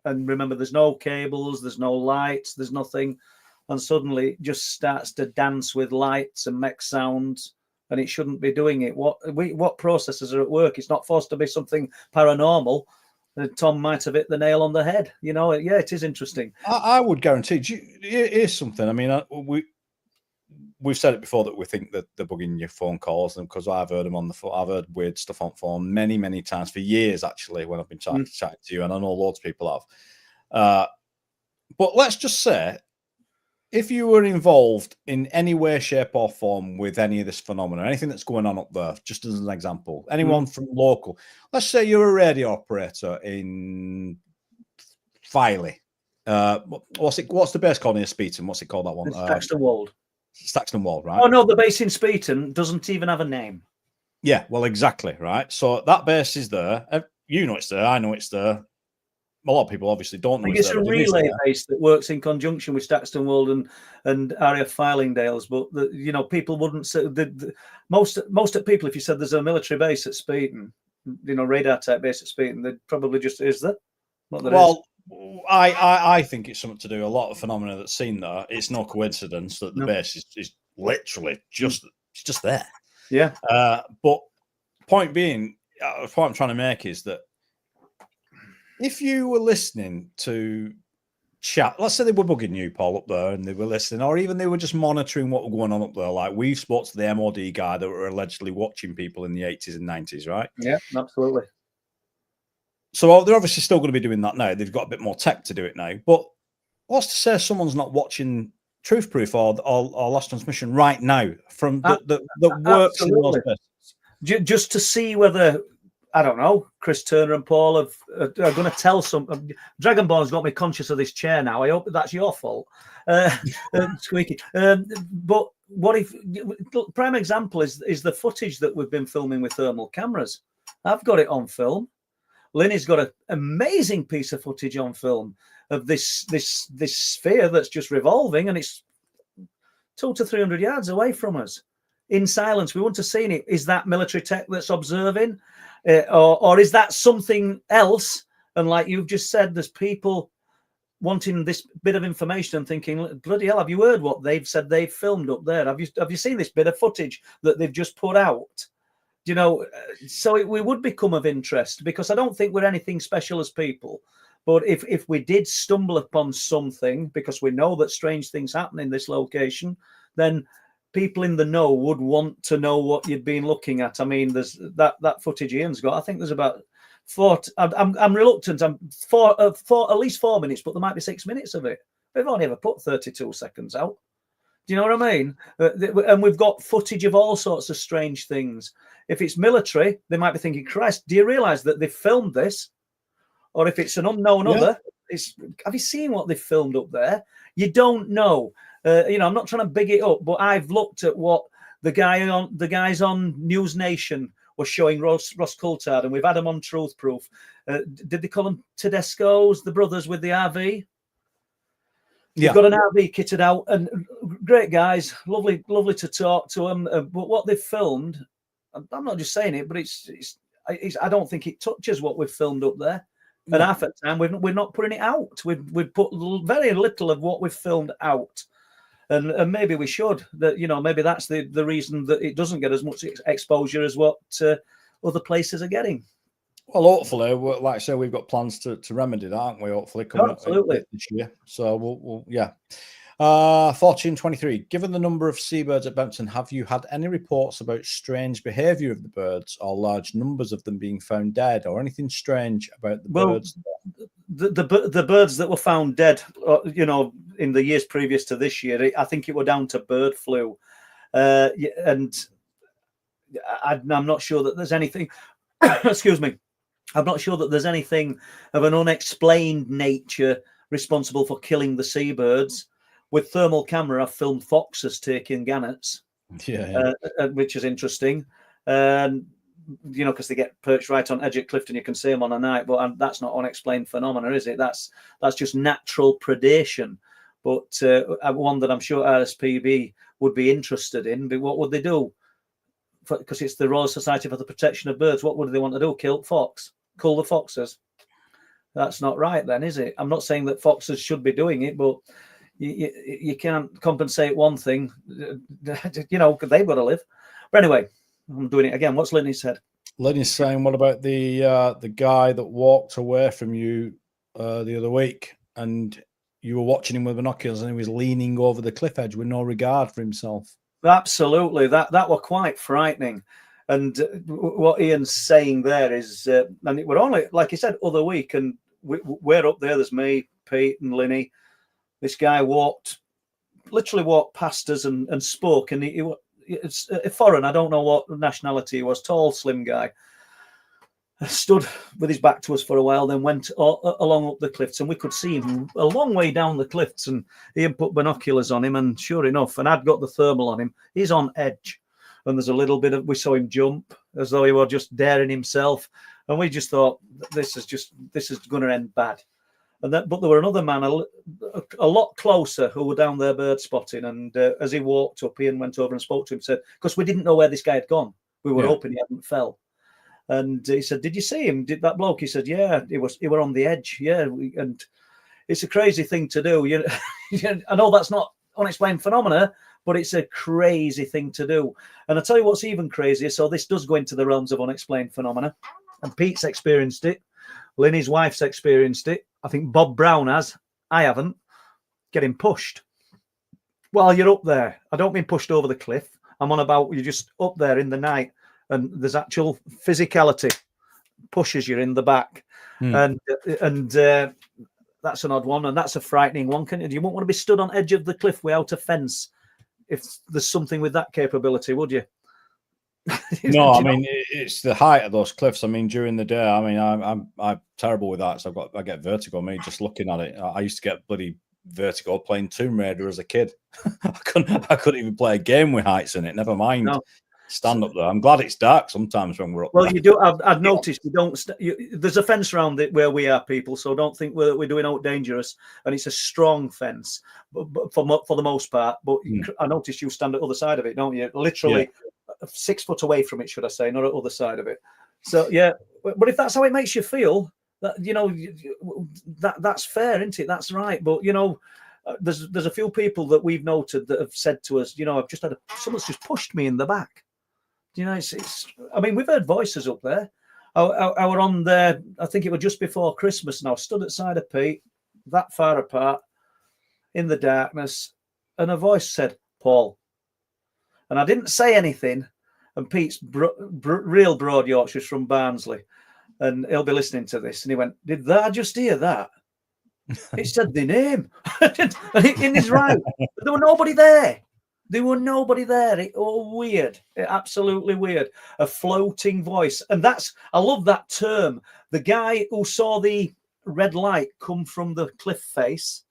And remember, there's no cables, there's no lights, there's nothing. and suddenly it just starts to dance with lights and make sounds, and it shouldn't be doing it. What processes are at work? It's not forced to be something paranormal. Tom might have hit the nail on the head. Yeah, it is interesting. I would guarantee. Here's something. I mean, we've said it before that we think that they're bugging your phone calls, and because I've heard them on the phone, I've heard weird stuff on phone many times for years, actually, when I've been chatting to you, and I know loads of people have. But let's just say, if you were involved in any way, shape, or form with any of this phenomenon, anything that's going on up there, just as an example, anyone from local, let's say you're a radio operator in Filey. What's the base called near Speeton? What's it called, that one? Staxton Wold. Staxton Wold, right? Oh no, the base in Speeton doesn't even have a name. Yeah, well, exactly, right. So that base is there. You know it's there. I know it's there. A lot of people obviously don't know. It's a relay base that works in conjunction with Staxton Wold and RAF Fylingdales, but people wouldn't say most people. If you said there's a military base at Speeton, radar type base at Speeton, they'd probably just is there. Well, I think it's something to do. A lot of phenomena that's seen there. It's no coincidence that the base is literally just there. Yeah. But point being, the point I'm trying to make is that if you were listening to chat, let's say they were bugging you, Paul, up there, and they were listening, or even they were just monitoring what was going on up there. Like we've spoke to the MOD guy that were allegedly watching people in the 80s and 90s, right? Yeah, absolutely. So they're obviously still going to be doing that now. They've got a bit more tech to do it now. But what's to say someone's not watching Truth Proof or Last Transmission right now from that works in those places? Just to see whether, I don't know, Chris Turner and Paul are going to tell some. Dragonborn's got me conscious of this chair now. I hope that's your fault. Squeaky. But what if, prime example is the footage that we've been filming with thermal cameras. I've got it on film. Linny's got an amazing piece of footage on film of this sphere that's just revolving, and it's 200 to 300 yards away from us in silence. We wouldn't have seen it. Is that military tech that's observing, or is that something else? And like you've just said, there's people wanting this bit of information and thinking, bloody hell, have you heard what they've said they've filmed up there? Have you seen this bit of footage that they've just put out? So we would become of interest, because I don't think we're anything special as people. But if we did stumble upon something, because we know that strange things happen in this location, then people in the know would want to know what you'd been looking at. I mean, there's that footage Ian's got. I think there's about 4. I'm reluctant. I'm for at least 4 minutes, but there might be 6 minutes of it. We've only ever put 32 seconds out. Do you know what I mean? And we've got footage of all sorts of strange things. If it's military, they might be thinking, Christ, do you realise that they filmed this? Or if it's an unknown other, have you seen what they filmed up there? You don't know. I'm not trying to big it up, but I've looked at what the guys on News Nation were showing Ross Coulthard, and we've had them on Truth Proof. Did they call them Tedesco's, the brothers with the RV? They've got an RV kitted out, and great guys, lovely to talk to them. But what they've filmed, I'm not just saying it, but it's I don't think it touches what we've filmed up there. And half the time we're not putting it out. We've put very little of what we've filmed out, and maybe we should. Maybe that's the reason that it doesn't get as much exposure as what other places are getting. Well, hopefully, like I say, we've got plans to remedy that, aren't we? Hopefully, coming up this year. So we'll yeah. Fortune 23. Given the number of seabirds at Bempton, have you had any reports about strange behaviour of the birds, or large numbers of them being found dead, or anything strange about the birds? The birds that were found dead, in the years previous to this year, I think it were down to bird flu, and I'm not sure that there's anything. Excuse me. I'm not sure that there's anything of an unexplained nature responsible for killing the seabirds. With thermal camera, I've filmed foxes taking gannets, which is interesting. Because they get perched right on edge of cliff and you can see them on a night. But that's not unexplained phenomena, is it? That's just natural predation. But one that I'm sure RSPB would be interested in. But what would they do? Because it's the Royal Society for the Protection of Birds. What would they want to do? Kill the foxes? That's not right then, is it? I'm not saying that foxes should be doing it, but you can't compensate one thing. You know, they've got to live. But anyway, I'm doing it again. What's Lenny said? Lenny's saying, what about the guy that walked away from you the other week, and you were watching him with binoculars, and he was leaning over the cliff edge with no regard for himself? Absolutely, that were quite frightening. And what Ian's saying there is, and it were only, like he said, other week, and we're up there. There's me, Pete, and Lenny. This guy literally walked past us and spoke, and it's a foreign. I don't know what nationality he was. Tall, slim guy. Stood with his back to us for a while, then went along up the cliffs, and we could see him a long way down the cliffs. And Ian put binoculars on him, and sure enough, and I'd got the thermal on him. He's on edge, and there's a little bit of, we saw him jump as though he were just daring himself, and we just thought this is going to end bad. And but there were another man a lot closer who were down there bird spotting, and as he walked up, Ian went over and spoke to him, said, because we didn't know where this guy had gone, we were hoping he hadn't fell. And he said, "Did you see him? Did that bloke?" He said, "Yeah, he were on the edge." Yeah, and it's a crazy thing to do. I know that's not unexplained phenomena, but it's a crazy thing to do. And I tell you what's even crazier. So this does go into the realms of unexplained phenomena, and Pete's experienced it. Lenny's wife's experienced it. I think Bob Brown has. I haven't. Getting pushed while you're up there. I don't mean pushed over the cliff. I'm on about you're just up there in the night, and there's actual physicality pushes you in the back. And that's an odd one, and that's a frightening one. You won't want to be stood on edge of the cliff without a fence if there's something with that capability, would you? No, I mean, it's the height of those cliffs. I mean, during the day, I mean, I'm terrible with that, so I get vertigo. Me just looking at it. I used to get bloody vertigo playing Tomb Raider as a kid. I couldn't even play a game with heights in it. Never mind. No. Stand up there. I'm glad it's dark sometimes when we're up there. You do. I've noticed you don't. There's a fence around it where we are, people. So don't think we're doing out dangerous. And it's a strong fence, but for the most part. But I noticed you stand at the other side of it, don't you? Literally 6 foot away from it, should I say, not at the other side of it. So yeah, but if that's how it makes you feel, that that's fair, isn't it? That's right. But there's a few people that we've noted that have said to us, I've just had someone's just pushed me in the back. It's. I mean, we've heard voices up there. I were on there. I think it was just before Christmas, and I was stood at side of Pete, that far apart, in the darkness, and a voice said, "Paul," and I didn't say anything. And Pete's real broad Yorkshire's from Barnsley, and he'll be listening to this. And he went, "Did that just hear that?" It said the name, in his right. There were nobody there. There were nobody there. It all weird. Absolutely weird. A floating voice. And I love that term. The guy who saw the red light come from the cliff face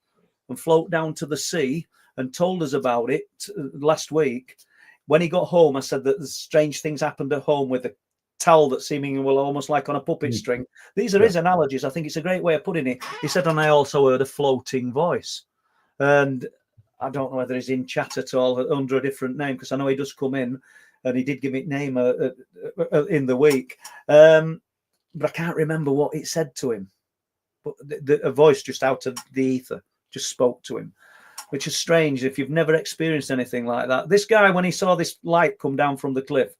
and float down to the sea and told us about it last week. When he got home, I said that strange things happened at home with the towel that seemingly was almost like on a puppet string. These are his analogies. I think it's a great way of putting it. He said, and I also heard a floating voice. And I don't know whether he's in chat at all under a different name, because I know he does come in, and he did give me name in the week. But I can't remember what it said to him. But a voice just out of the ether just spoke to him, which is strange if you've never experienced anything like that. This guy, when he saw this light come down from the cliff,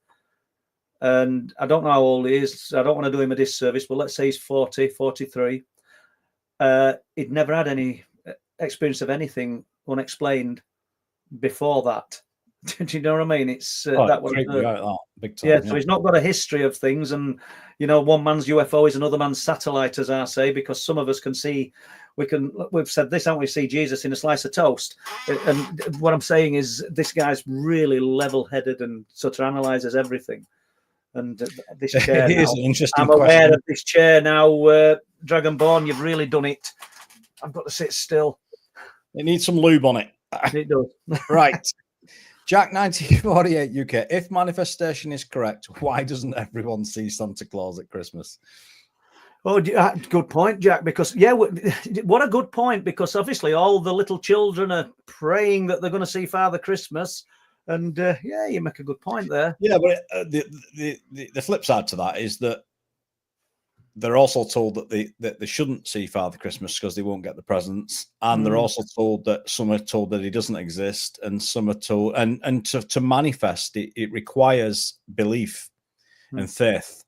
and I don't know how old he is, I don't want to do him a disservice, but let's say he's 40, 43. He'd never had any experience of anything unexplained before that. Do you know what I mean? It's that was big time. So he's not got a history of things, and one man's UFO is another man's satellite, as I say, because some of us can see. We've said this, haven't we? See Jesus in a slice of toast. And what I'm saying is, this guy's really level-headed and sort of analyzes everything. And this chair, it is an interesting. I'm aware of this chair now. Dragonborn, you've really done it. I've got to sit still. It needs some lube on it. It does. Right. Jack 1948 UK. If manifestation is correct, why doesn't everyone see Santa Claus at Christmas? Oh, good point, Jack. Because what a good point. Because obviously all the little children are praying that they're going to see Father Christmas, and you make a good point there. Yeah, but the flip side to that is that they're also told that they shouldn't see Father Christmas because they won't get the presents, and they're also told that some are told that he doesn't exist, and some are told and to manifest it requires belief and faith,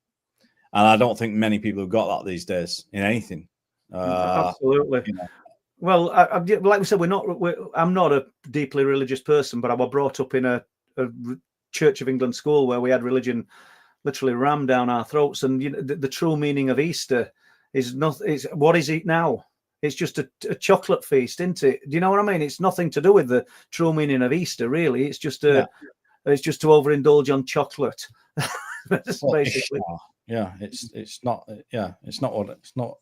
and I don't think many people have got that these days in anything. Absolutely. You know. Well, like we said, I'm not a deeply religious person, but I was brought up in a Church of England school where we had religion literally rammed down our throats. And the true meaning of Easter is not. It's what is it now? It's just a chocolate feast, isn't it? Do you know what I mean? It's nothing to do with the true meaning of Easter, really. It's just it's just to overindulge on chocolate. Basically. It's not. Yeah, it's not what it's not.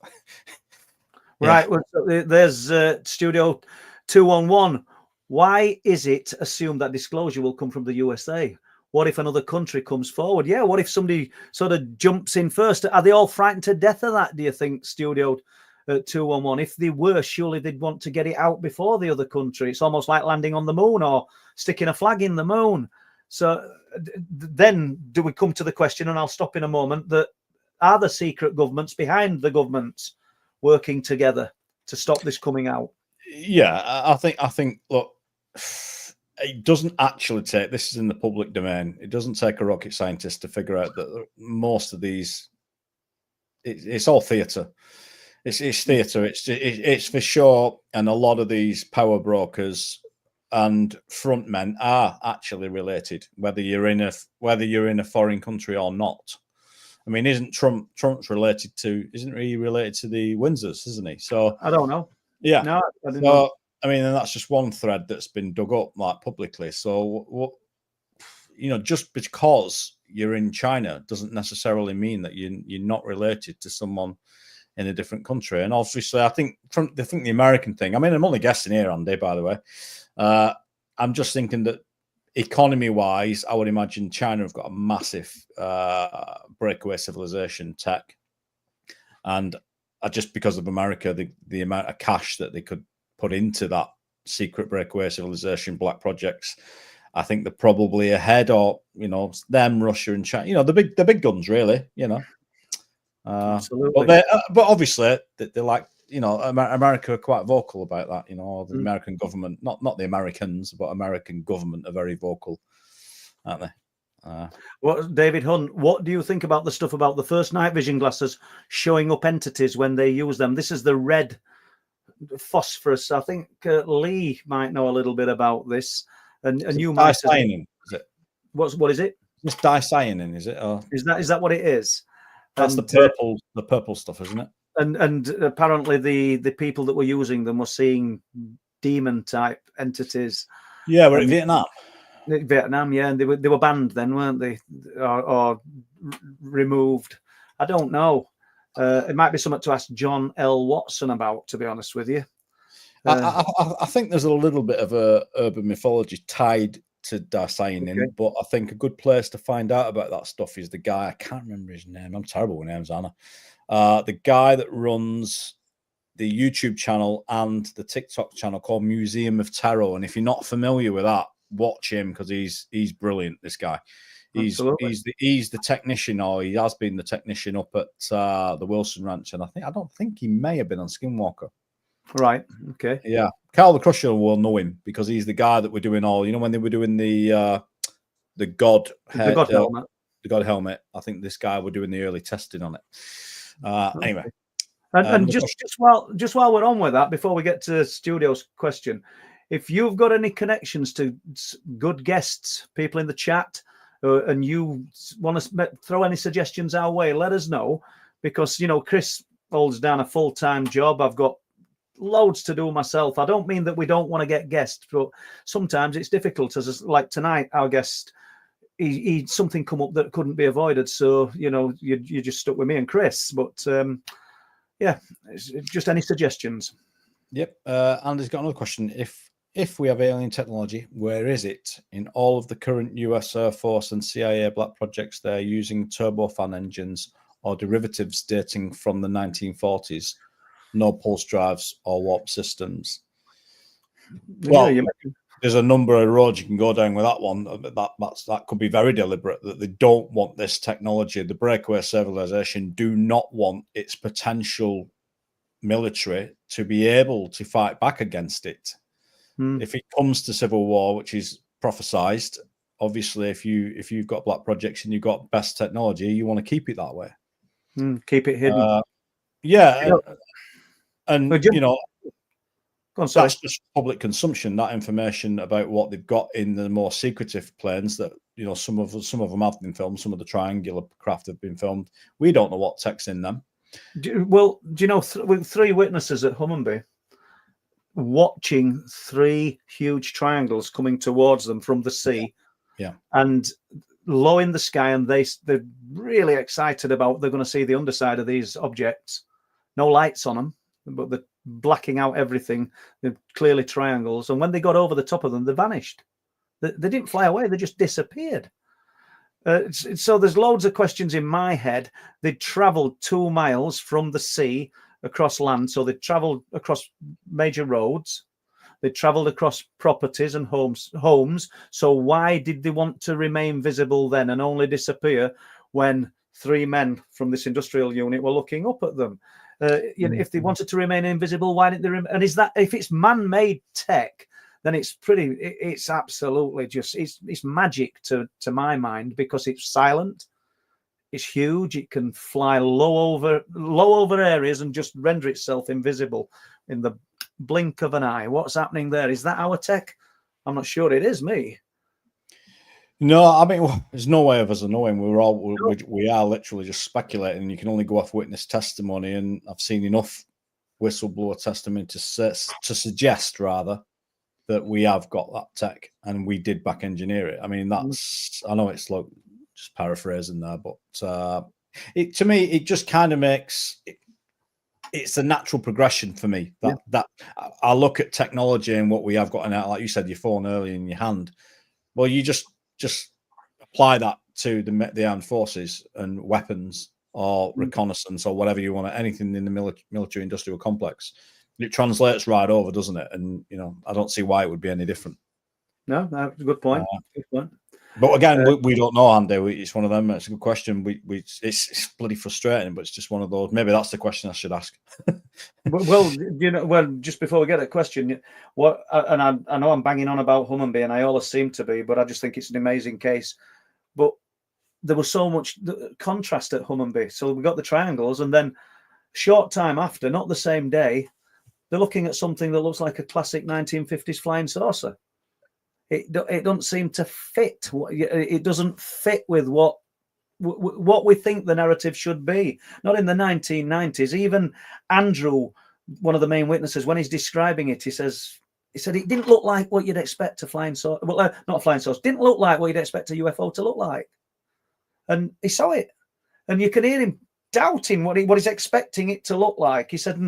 Right. Well, there's Studio 211. Why is it assumed that disclosure will come from the USA? What if another country comes forward? Yeah. What if somebody sort of jumps in first? Are they all frightened to death of that, do you think, Studio 211? If they were, surely they'd want to get it out before the other country. It's almost like landing on the moon or sticking a flag in the moon. So then do we come to the question, and I'll stop in a moment, that are the secret governments behind the governments working together to stop this coming out? Yeah, I think, look, it doesn't actually take, this is in the public domain, it doesn't take a rocket scientist to figure out that most of these, it's all theatre. It's theatre. It's for sure, and a lot of these power brokers and front men are actually related, whether you're in a foreign country or not. I mean, isn't Trump's related to? Isn't he related to the Windsors? Isn't he? So I don't know. Yeah. No, I didn't know. I mean, and that's just one thread that's been dug up like publicly. So what? Just because you're in China doesn't necessarily mean that you're not related to someone in a different country. And obviously, I think the American thing. I mean, I'm only guessing here, Andy, by the way. I'm just thinking that economy-wise, I would imagine China have got a massive breakaway civilization tech, and just because of America, the amount of cash that they could put into that secret breakaway civilization black projects, I think they're probably ahead, or them, Russia and China, the big guns, really, Absolutely. But obviously they're like, America are quite vocal about that, the American government, not the Americans, but American government are very vocal, aren't they? David Hunt, what do you think about the stuff about the first night vision glasses showing up entities when they use them? This is the red phosphorus. I think Lee might know a little bit about this, and you might. Dicyanogen, is it? What is it? It's dicyanogen, is it? Or is that what it is? That's the purple stuff, isn't it? And apparently the people that were using them were seeing demon type entities. Yeah, we're in Vietnam. Vietnam, yeah, and they were banned then, weren't they, or removed? I don't know. It might be something to ask John L. Watson about, to be honest with you. I think there's a little bit of a urban mythology tied to dicyanogen, but I think a good place to find out about that stuff is the guy, I can't remember his name. I'm terrible with names, Anna. The guy that runs the YouTube channel and the TikTok channel called Museum of Terror. And if you're not familiar with that, watch him, because he's brilliant. This guy, he's the technician, or he has been the technician up at the Wilson Ranch, and I don't think he may have been on Skinwalker. Right. Okay. Yeah, Carl the Crusher will know him because he's the guy that we're doing all. When they were doing the God helmet. The God helmet. I think this guy were doing the early testing on it. Anyway. And just while we're on with that, before we get to Studio's question, if you've got any connections to good guests, people in the chat, and you want to throw any suggestions our way, let us know, because Chris holds down a full-time job. I've got loads to do myself. I don't mean that we don't want to get guests, but sometimes it's difficult. As like tonight, our guest, he something come up that couldn't be avoided, so you just stuck with me and Chris. But yeah, just any suggestions. Yep. Andy's got another question. If we have alien technology, where is it in all of the current US Air Force and CIA black projects? They're using turbofan engines or derivatives dating from the 1940s, no pulse drives or warp systems. Well, there's a number of roads you can go down with that one. That could be very deliberate, that they don't want this technology. The Breakaway civilization do not want its potential military to be able to fight back against it. If it comes to civil war, which is prophesized, obviously, if you've got black projects and you've got best technology, you want to keep it that way. Keep it hidden. And that's just public consumption. That information about what they've got in the more secretive planes, that some of them have been filmed, some of the triangular craft have been filmed. We don't know what tech's in them. Do you know, with 3 witnesses at Humminby watching 3 huge triangles coming towards them from the sea, and low in the sky, and they're really excited about they're going to see the underside of these objects. No lights on them, but they're blacking out everything. They're clearly triangles, and when they got over the top of them, they vanished. They didn't fly away; they just disappeared. So there's loads of questions in my head. They travelled 2 miles from the sea across land, so they travelled across major roads. They travelled across properties and homes. So why did they want to remain visible then and only disappear when 3 men from this industrial unit were looking up at them? If they wanted to remain invisible, why didn't they? And is that, if it's man-made tech, then it's absolutely just, it's magic to my mind, because it's silent, it's huge, it can fly low over areas and just render itself invisible in the blink of an eye. What's happening there? Is that our tech? I'm not sure it is, me. No, I mean, there's no way of us knowing. We are literally just speculating. You can only go off witness testimony, and I've seen enough whistleblower testimony to suggest rather that we have got that tech and we did back engineer it. I mean, that's, I know it's like just paraphrasing there, but to me, it just kind of makes it's a natural progression for me. That I look at technology and what we have got in it, like you said, your phone earlier in your hand. Well, you just apply that to the armed forces and weapons or reconnaissance or whatever you want, anything in the military industrial complex. It translates right over, doesn't it? And I don't see why it would be any different. No, that's a good point. But again, we don't know, Andy. It's one of them. It's a good question. It's bloody frustrating, but it's just one of those. Maybe that's the question I should ask. Well, just before we get that question, I know I'm banging on about Humminby, and I always seem to be, but I just think it's an amazing case. But there was so much contrast at Humminby. So we got the triangles, and then short time after, not the same day, they're looking at something that looks like a classic 1950s flying saucer. It doesn't seem to fit. It doesn't fit with what we think the narrative should be. Not in the 1990s. Even Andrew, one of the main witnesses, when he's describing it, he said it didn't look like what you'd expect a flying saucer. Well, not a flying saucer. Didn't look like what you'd expect a UFO to look like. And he saw it, and you can hear him doubting what he's expecting it to look like. He said,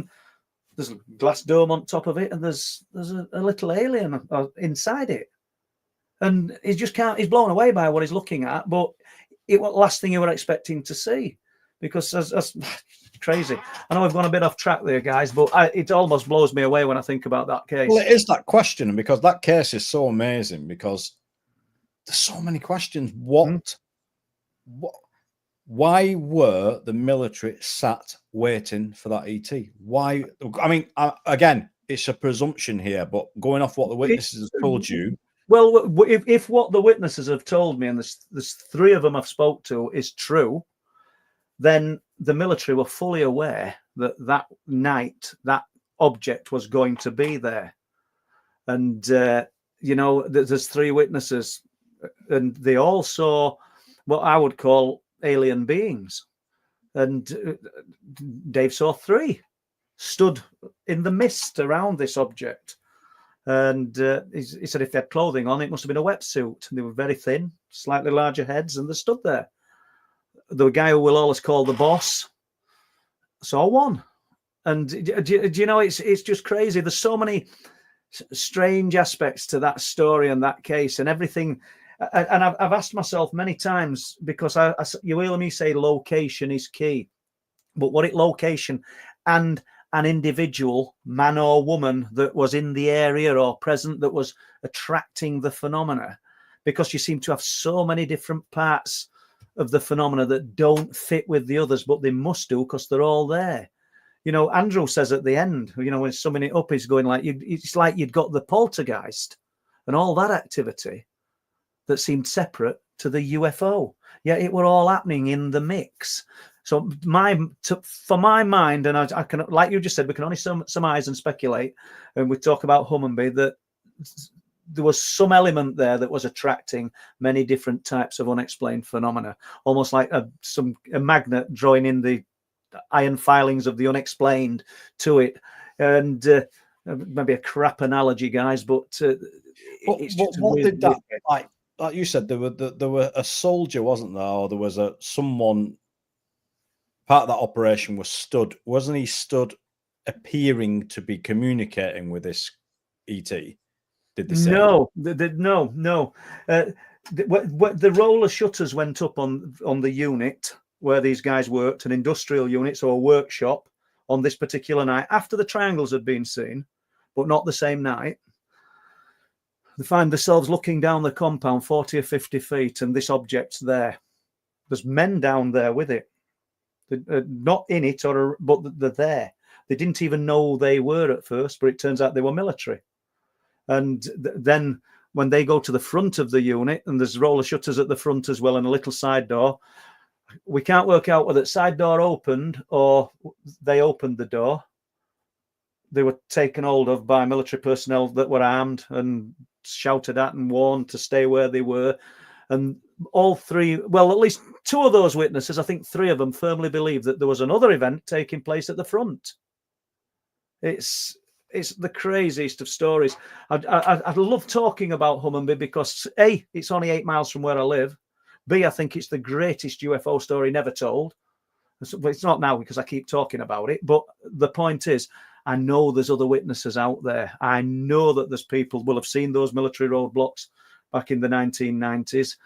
"There's a glass dome on top of it, and there's a little alien inside it." And he just can't. He's blown away by what he's looking at, but it was the last thing you were expecting to see, because that's crazy. I know we've gone a bit off track there, guys, but it almost blows me away when I think about that case. Well, it is that question, and because that case is so amazing, because there's so many questions. Why were the military sat waiting for that ET? Why? I mean, again, it's a presumption here, but going off what the witnesses have told you. Well, if what the witnesses have told me, and there's 3 of them I've spoke to, is true, then the military were fully aware that night that object was going to be there. And, there's 3 witnesses, and they all saw what I would call alien beings. And Dave saw 3 stood in the mist around this object. And he said if they had clothing on, it must have been a wetsuit. They were very thin, slightly larger heads, and they stood there. The guy who we'll always call the boss saw 1. And do you know, it's just crazy. There's so many strange aspects to that story and that case and everything. And I've asked myself many times, because you hear me say location is key, but what location and an individual, man or woman, that was in the area or present that was attracting the phenomena, because you seem to have so many different parts of the phenomena that don't fit with the others, but they must do because they're all there. You know, Andrew says at the end, you know, when summing it up, he's going like, it's like you'd got the poltergeist and all that activity that seemed separate to the UFO. Yeah, it were all happening in the mix. So for my mind, and I can, like you just said, we can only surmise and speculate, and we talk about Hummingbee, that there was some element there that was attracting many different types of unexplained phenomena, almost like a magnet drawing in the iron filings of the unexplained to it. And maybe a crap analogy, guys, but it's just what did that, like you said, there were a soldier, wasn't there, or there was someone part of that operation was stood, wasn't he stood appearing to be communicating with this ET? Did they say? No. The roller shutters went up on the unit where these guys worked, an industrial unit, so a workshop, on this particular night after the triangles had been seen, but not the same night. They find themselves looking down the compound 40 or 50 feet, and this object's there. There's men down there with it. They're not in it, but they're there. They didn't even know they were at first, but it turns out they were military. And then when they go to the front of the unit, and there's roller shutters at the front as well and a little side door, we can't work out whether the side door opened or they opened the door. They were taken hold of by military personnel that were armed and shouted at and warned to stay where they were. And all three, well, at least two of those witnesses, I think three of them, firmly believe that there was another event taking place at the front. It's the craziest of stories. I love talking about Hummingbee because A, it's only 8 miles from where I live. B, I think it's the greatest UFO story never told. But it's not now because I keep talking about it. But the point is, I know there's other witnesses out there. I know that there's people will have seen those military roadblocks back in the 1990s.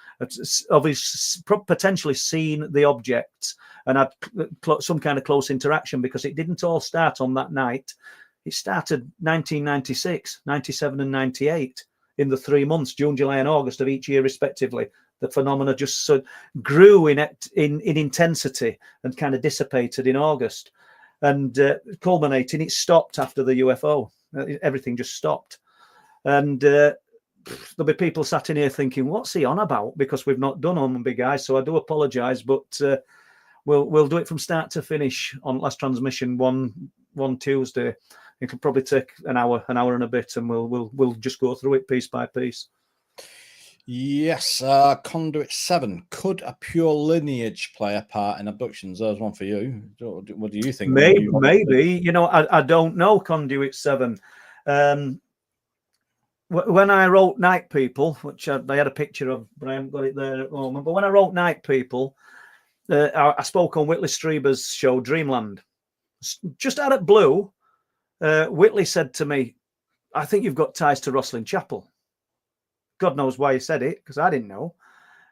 Obviously, potentially seen the objects and had some kind of close interaction, because it didn't all start on that night. It started 1996, 97 and 98 in the 3 months, June, July and August of each year respectively. The phenomena just grew in intensity and kind of dissipated in August, and culminating, it stopped after the UFO. Everything just stopped. And there'll be people sat in here thinking, what's he on about? Because we've not done Hummingbee, guys. So I do apologise, but we'll do it from start to finish on last transmission one Tuesday. It'll probably take an hour and a bit, and we'll just go through it piece by piece. Yes, Conduit 7. Could a pure lineage play a part in abductions? There's one for you. What do you think? Maybe. You know, I don't know, Conduit 7. When I wrote Night People, which I had a picture of, but I haven't got it there at the moment. But when I wrote Night People, I spoke on Whitley Strieber's show, Dreamland. Just out of blue, Whitley said to me, I think you've got ties to Rosslyn Chapel. God knows why he said it, because I didn't know.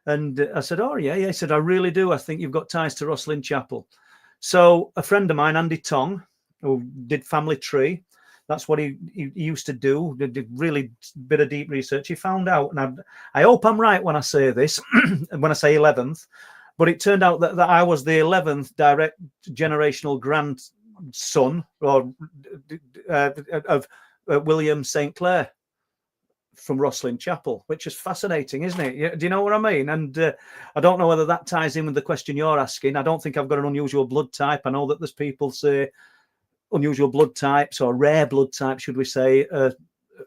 And I said, oh, yeah. He said, I really do. I think you've got ties to Rosslyn Chapel. So a friend of mine, Andy Tong, who did Family Tree, that's what he used to do, did really bit of deep research. He found out, and I hope I'm right when I say this, when I say 11th, but it turned out that I was the 11th direct generational grandson of William St. Clair from Rosslyn Chapel, which is fascinating, isn't it? Do you know what I mean? And I don't know whether that ties in with the question you're asking. I don't think I've got an unusual blood type. I know that there's people say unusual blood types, or rare blood types, should we say, are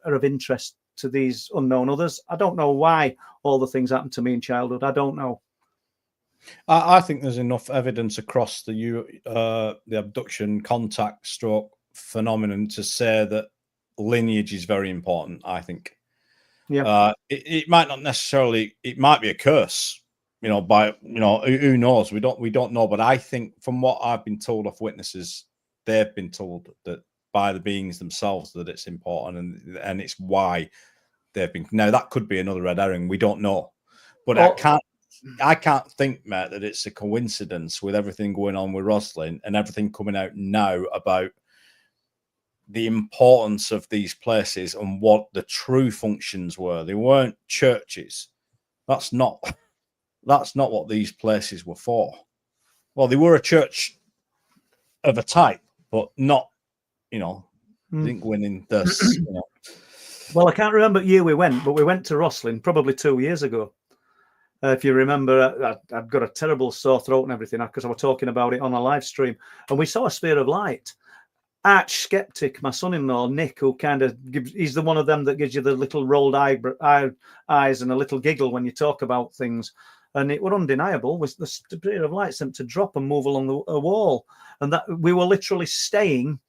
of interest to these unknown others. I don't know why all the things happened to me in childhood. I don't know. I think there's enough evidence across the abduction contact stroke phenomenon to say that lineage is very important, I think. Yeah. It might not necessarily, it might be a curse, who knows? We don't know. But I think from what I've been told of witnesses, they've been told that by the beings themselves that it's important, and it's why they've been. Now that could be another red herring. We don't know, but I can't think, Matt, that it's a coincidence with everything going on with Rosslyn and everything coming out now about the importance of these places and what the true functions were. They weren't churches. That's not what these places were for. Well, they were a church of a type, but not, they didn't go in this, Well, I can't remember what year we went, but we went to Rosslyn probably 2 years ago. If you remember, I've got a terrible sore throat and everything because I was talking about it on a live stream, and we saw a sphere of light. Arch skeptic, my son-in-law Nick, who kind of he's the one of them that gives you the little rolled eyes and a little giggle when you talk about things, and it was undeniable. Was the sphere of light seemed to drop and move along a wall, and that we were literally staying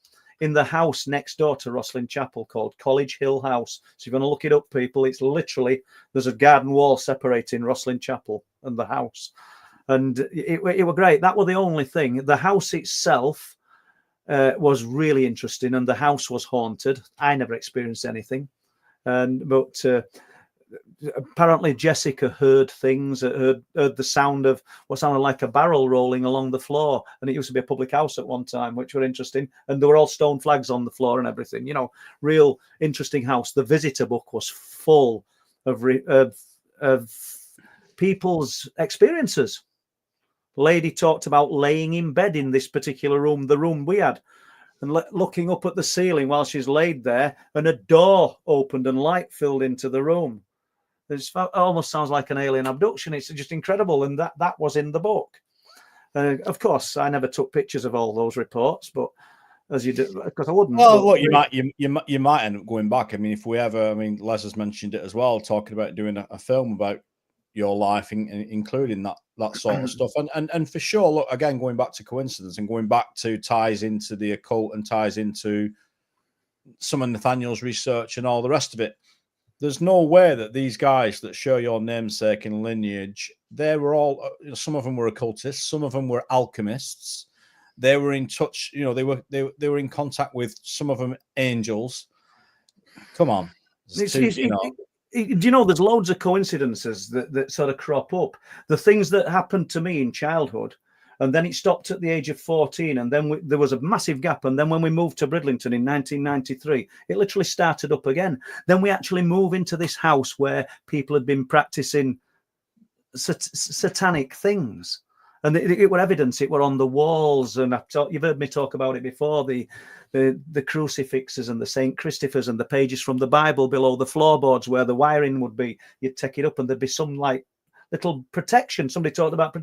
in the house next door to Rosslyn Chapel called College Hill House. So you're going to look it up, people. It's literally, there's a garden wall separating Rosslyn Chapel and the house. And it were great. That was the only thing. The house itself was really interesting, and the house was haunted. I never experienced anything. But apparently Jessica heard things, heard the sound of what sounded like a barrel rolling along the floor, and it used to be a public house at one time, which were interesting, and there were all stone flags on the floor and everything, real interesting house. The visitor book was full of people's experiences. Lady talked about laying in bed in this particular room, the room we had, and looking up at the ceiling while she's laid there, and a door opened and light filled into the room. It almost sounds like an alien abduction. It's just incredible, and that was in the book. Of course, I never took pictures of all those reports, but as you do, because I wouldn't. Well, look, you might end up going back. I mean, if we ever, Les has mentioned it as well, talking about doing a film about your life, including that sort of stuff, and for sure. Look, again, going back to coincidence and going back to ties into the occult and ties into some of Nathaniel's research and all the rest of it. There's no way that these guys that show your namesake and lineage, they were all, some of them were occultists, some of them were alchemists. They were in touch, they were in contact with some of them angels. Come on. Do you know there's loads of coincidences that sort of crop up? The things that happened to me in childhood, and then it stopped at the age of 14, and then there was a massive gap, and then when we moved to Bridlington in 1993, it literally started up again. Then we actually moved into this house where people had been practicing satanic things, and it were evidence. It were on the walls, and you've heard me talk about it before, the crucifixes and the St. Christopher's and the pages from the Bible below the floorboards where the wiring would be. You'd take it up and there'd be some like little protection. Somebody talked about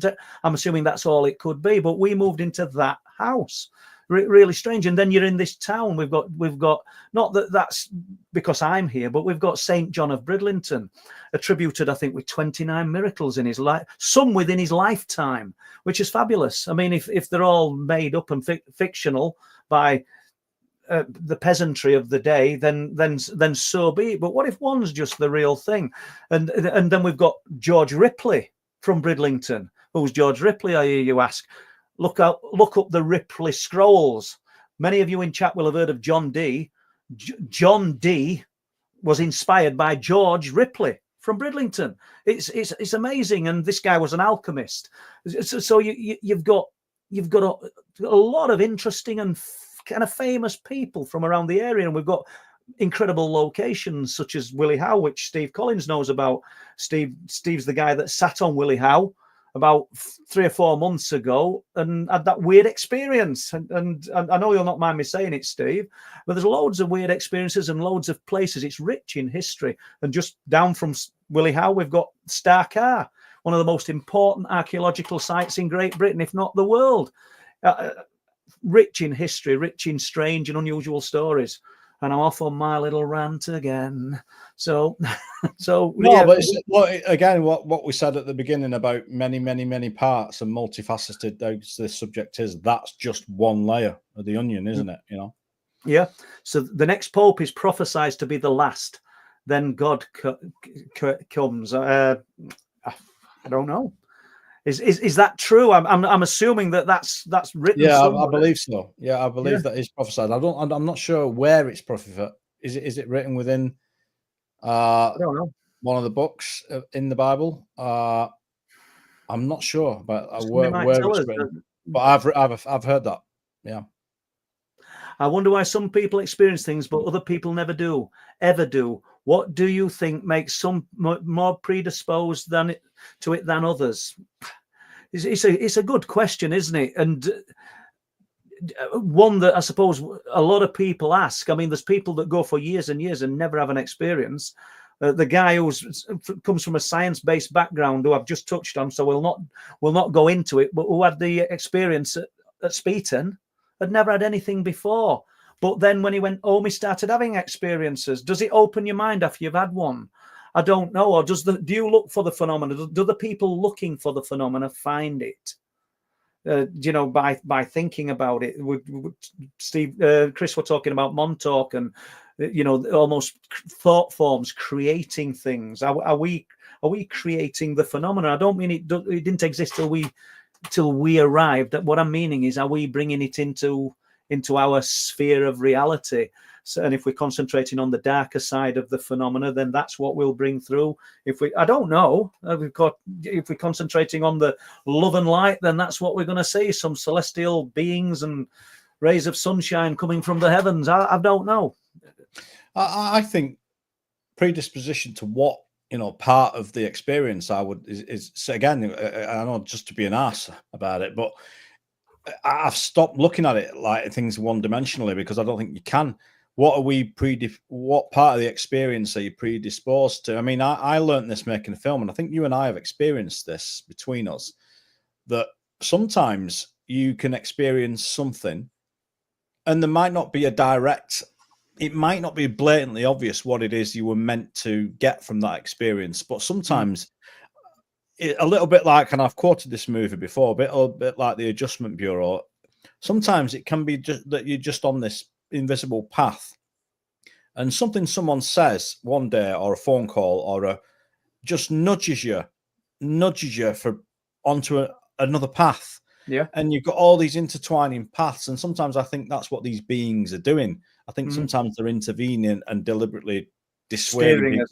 I'm assuming that's all it could be, but we moved into that house. Really strange. And then you're in this town. We've got not that's because I'm here, but we've got St. John of Bridlington, attributed, I think, with 29 miracles in his life, some within his lifetime, which is fabulous. I mean, if they're all made up and fictional by the peasantry of the day, then so be it. But what if one's just the real thing? And then we've got George Ripley from Bridlington. Who's George Ripley, I hear you ask? Look up the Ripley Scrolls. Many of you in chat will have heard of John Dee. John Dee was inspired by George Ripley from Bridlington. It's amazing, and this guy was an alchemist. So you've got a lot of interesting and kind of famous people from around the area, and we've got incredible locations such as Willie Howe, which Steve Collins knows about. Steve's the guy that sat on Willie Howe about 3 or 4 months ago and had that weird experience. And I know you'll not mind me saying it, Steve, but there's loads of weird experiences and loads of places. It's rich in history. And just down from Willie Howe, we've got Starcar, one of the most important archaeological sites in Great Britain, if not the world. Rich in history, rich in strange and unusual stories. And I'm off on my little rant again. So no, yeah. But again, what we said at the beginning about many parts and multifaceted this subject is, that's just one layer of the onion, isn't it? Yeah. So the next pope is prophesied to be the last. Then God comes. I don't know. Is that true? I'm assuming that's written. Yeah, somewhere. I believe so. Yeah, I believe that is prophesied. I'm not sure where it's prophesied. Is it written within I don't know, one of the books in the Bible? I'm not sure about where it's written, but I've heard that. Yeah. I wonder why some people experience things, but other people never do, ever do. What do you think makes some more predisposed to it than others? It's a good question, isn't it? And one that I suppose a lot of people ask. I mean, there's people that go for years and years and never have an experience. The guy who comes from a science-based background, who I've just touched on, so we'll not go into it, but who had the experience at Speeton, had never had anything before. But then when he went home, he started having experiences. Does it open your mind after you've had one? I don't know. Or do you look for the phenomena? Do the people looking for the phenomena find it? By thinking about it. Chris were talking about Montauk and almost thought forms, creating things. Are we creating the phenomena? I don't mean it didn't exist till we arrived. What I'm meaning is, are we bringing it into our sphere of reality? So, and if we're concentrating on the darker side of the phenomena, then that's what we'll bring through. I don't know. If we're concentrating on the love and light, then that's what we're going to see. Some celestial beings and rays of sunshine coming from the heavens. I don't know. I think predisposition to what, part of the experience is again, I know, just to be an ass about it, but I've stopped looking at it like things one-dimensionally, because I don't think you can. What part of the experience are you predisposed to? I mean, I learned this making a film, and I think you and I have experienced this between us, that sometimes you can experience something and there might not be it might not be blatantly obvious what it is you were meant to get from that experience, but sometimes a little bit like, and I've quoted this movie before, a bit like The Adjustment Bureau, sometimes it can be just that you're just on this invisible path, and something someone says one day, or a phone call, or just nudges you onto another path. Yeah. And you've got all these intertwining paths, and sometimes I think that's what these beings are doing. I think sometimes they're intervening and deliberately dissuading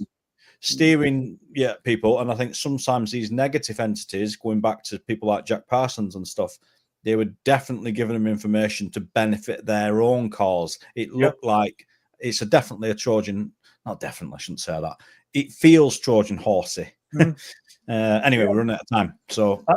steering people. And I think sometimes these negative entities, going back to people like Jack Parsons and stuff, they were definitely giving them information to benefit their own cause. It looked like it's definitely a Trojan. Not definitely, I shouldn't say that. It feels Trojan horsey. Anyway, we're running out of time, so I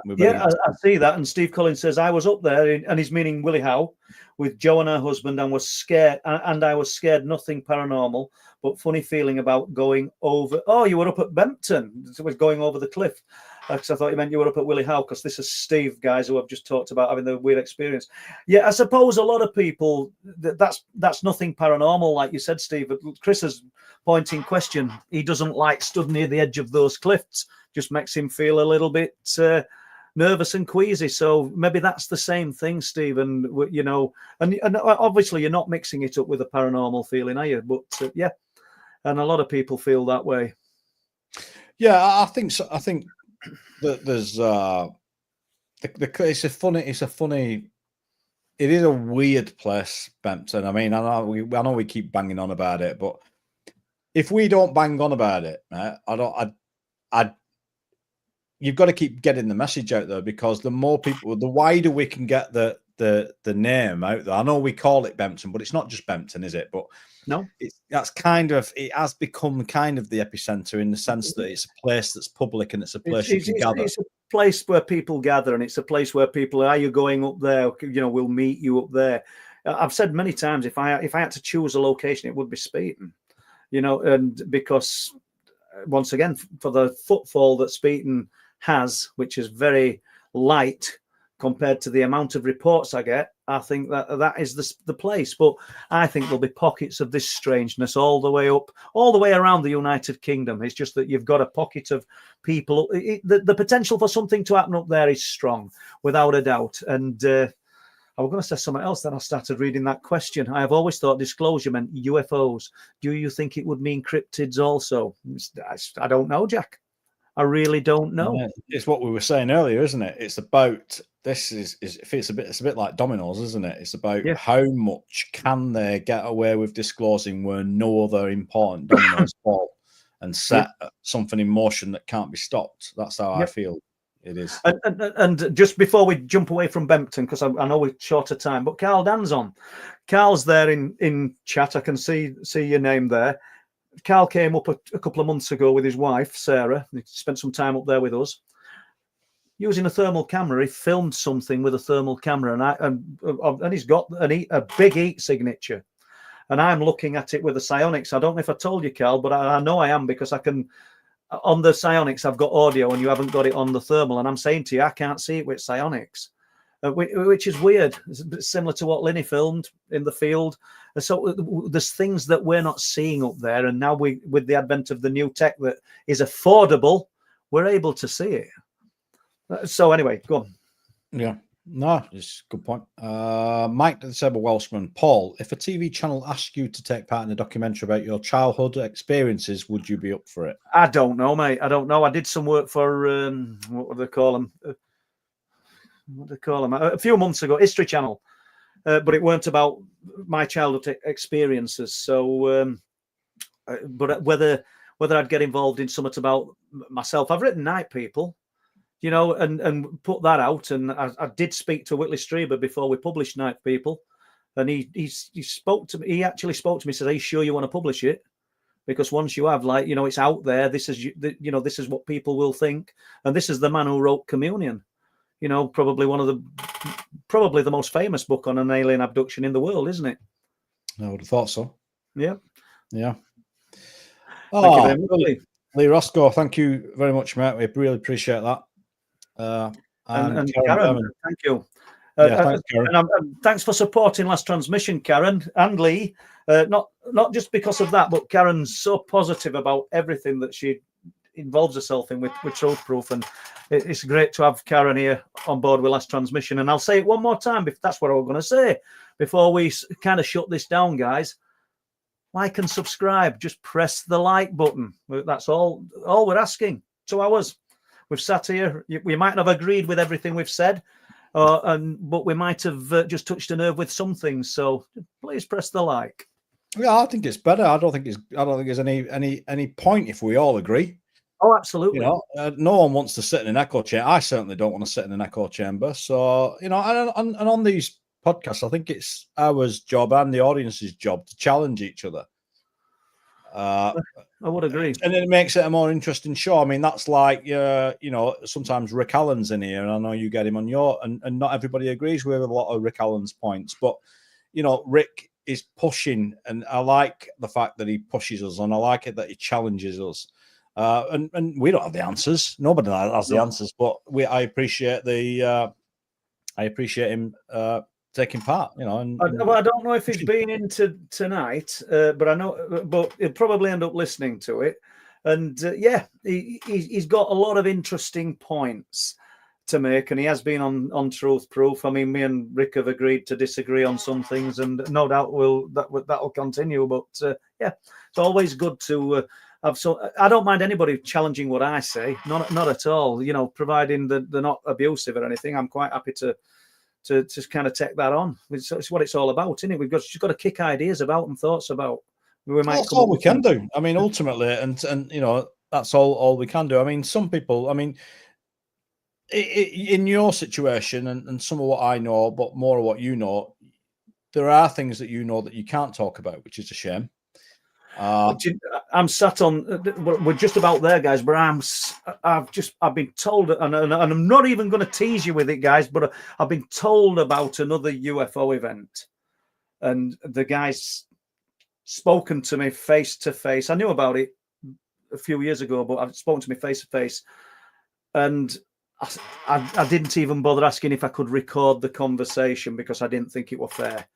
see that. And Steve Collins says, I was up there, and he's meaning Willie Howe, with Jo and her husband, and was scared. And I was scared. Nothing paranormal, but funny feeling about going over. Oh, you were up at Bempton. It was going over the cliff. Because I thought you meant you were up at Willie Howe, because this is Steve, guys, who have just talked about having the weird experience. Yeah, I suppose a lot of people, that's nothing paranormal, like you said, Steve. Chris's pointing question, he doesn't like stood near the edge of those cliffs. Just makes him feel a little bit nervous and queasy. So maybe that's the same thing, Steve. And and obviously you're not mixing it up with a paranormal feeling, are you? But and a lot of people feel that way. Yeah, I think so. I think that there's it is a weird place, Bempton. I mean, I know we keep banging on about it, but if we don't bang on about it, you've got to keep getting the message out there, because the more people, the wider we can get the name out there. I know we call it Bempton, but it's not just Bempton, is it? But no, it has become kind of the epicenter, in the sense that it's a place that's public, and it's a place you can gather. It's a place where people gather, and it's a place where people, are you going up there? We'll meet you up there. I've said many times, if I had to choose a location, it would be Speeton. And because once again, for the footfall that Speeton has, which is very light compared to the amount of reports I get, I think that is the place. But I think there'll be pockets of this strangeness all the way up, all the way around the United Kingdom. It's just that you've got a pocket of people. The potential for something to happen up there is strong, without a doubt. And I was going to say something else, then I started reading that question. I have always thought disclosure meant UFOs. Do you think it would mean cryptids also? I don't know, Jack. I really don't know. Yeah, it's what we were saying earlier, isn't it? It's about it's a bit like dominoes, isn't it? It's about how much can they get away with disclosing where no other important dominoes fall, and set something in motion that can't be stopped. That's how I feel. It is. And just before we jump away from Bempton, because I know we're short of time, but Carl Dan's on. Carl's there in chat. I can see your name there. Carl came up a couple of months ago with his wife, Sarah. He spent some time up there with us. Using a thermal camera, he filmed something with a thermal camera, and he's got a big heat signature. And I'm looking at it with the psionics. I don't know if I told you, Carl, but I know I am, because I can. On the psionics, I've got audio, and you haven't got it on the thermal. And I'm saying to you, I can't see it with psionics, which is weird. It's similar to what Linny filmed in the field. And so there's things that we're not seeing up there. And now with the advent of the new tech that is affordable, we're able to see it. So anyway, go on. Yeah. No, it's a good point. Mike the Saber Welshman. Paul, if a TV channel asked you to take part in a documentary about your childhood experiences, would you be up for it? I don't know, mate. I don't know. I did some work for what do they call them? A few months ago, History Channel, but it weren't about my childhood experiences. So, but whether I'd get involved in something about myself, I've written Night People. You know, and put that out. And I did speak to Whitley Strieber before we published Night People, and he spoke to me. He actually spoke to me. Said, "Are you sure you want to publish it? Because once you have, like, you know, it's out there. This is this is what people will think." And this is the man who wrote Communion. You know, probably the most famous book on an alien abduction in the world, isn't it? I would have thought so. Yeah. Yeah. Thank you very much, Lee Roscoe. Thank you very much, mate. We really appreciate that. And Karen, thank you. Thanks, Karen. And thanks for supporting Last Transmission, Karen and Lee. Not just because of that, but Karen's so positive about everything that she involves herself in with Truth Proof, and it's great to have Karen here on board with Last Transmission. And I'll say it one more time, if that's what I was going to say before we kind of shut this down, guys. Like and subscribe. Just press the like button. That's all we're asking. 2 hours. We've sat here. We might not have agreed with everything we've said, but we might have just touched a nerve with some things. So please press the like. Yeah, I think it's better. I don't think there's any point if we all agree. Oh, absolutely. You know, no one wants to sit in an echo chamber. I certainly don't want to sit in an echo chamber. So, you know, and on these podcasts, I think it's our job and the audience's job to challenge each other. I would agree, and it makes it a more interesting show. I mean, that's like you know, sometimes Rick Allen's in here, and I know you get him on your, and not everybody agrees with a lot of Rick Allen's points, but you know, Rick is pushing, and I like the fact that he pushes us, and I like it that he challenges us. And we don't have the answers. Nobody has the answers, but I appreciate him taking part, you know. Well, I don't know if he's been into tonight, but I know, but he'll probably end up listening to it. And yeah, he's got a lot of interesting points to make, and he has been on Truth Proof. I mean, me and Rick have agreed to disagree on some things, and no doubt that'll continue. But yeah, it's always good to have. So I don't mind anybody challenging what I say, not at all. You know, providing that they're not abusive or anything. I'm quite happy to kind of take that on. It's what it's all about, isn't it? We've just got to kick ideas about and thoughts about. That's all we can do. I mean, ultimately, and you know, that's all we can do. I mean, some people, I mean, in your situation and some of what I know, but more of what you know, there are things that you know that you can't talk about, which is a shame. I'm sat on. We're just about there, guys. But I've been told, and I'm not even going to tease you with it, guys. But I've been told about another UFO event, and the guy's spoken to me face to face. I knew about it a few years ago, but I've spoken to me face to face, and I didn't even bother asking if I could record the conversation because I didn't think it was fair.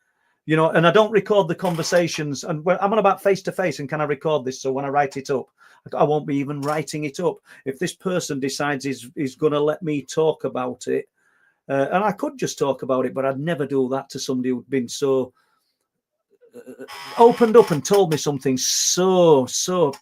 You know, and I don't record the conversations. And I'm on about face to face, and can I record this? So when I write it up, I won't be even writing it up. If this person decides he's going to let me talk about it, and I could just talk about it, but I'd never do that to somebody who'd been so opened up and told me something so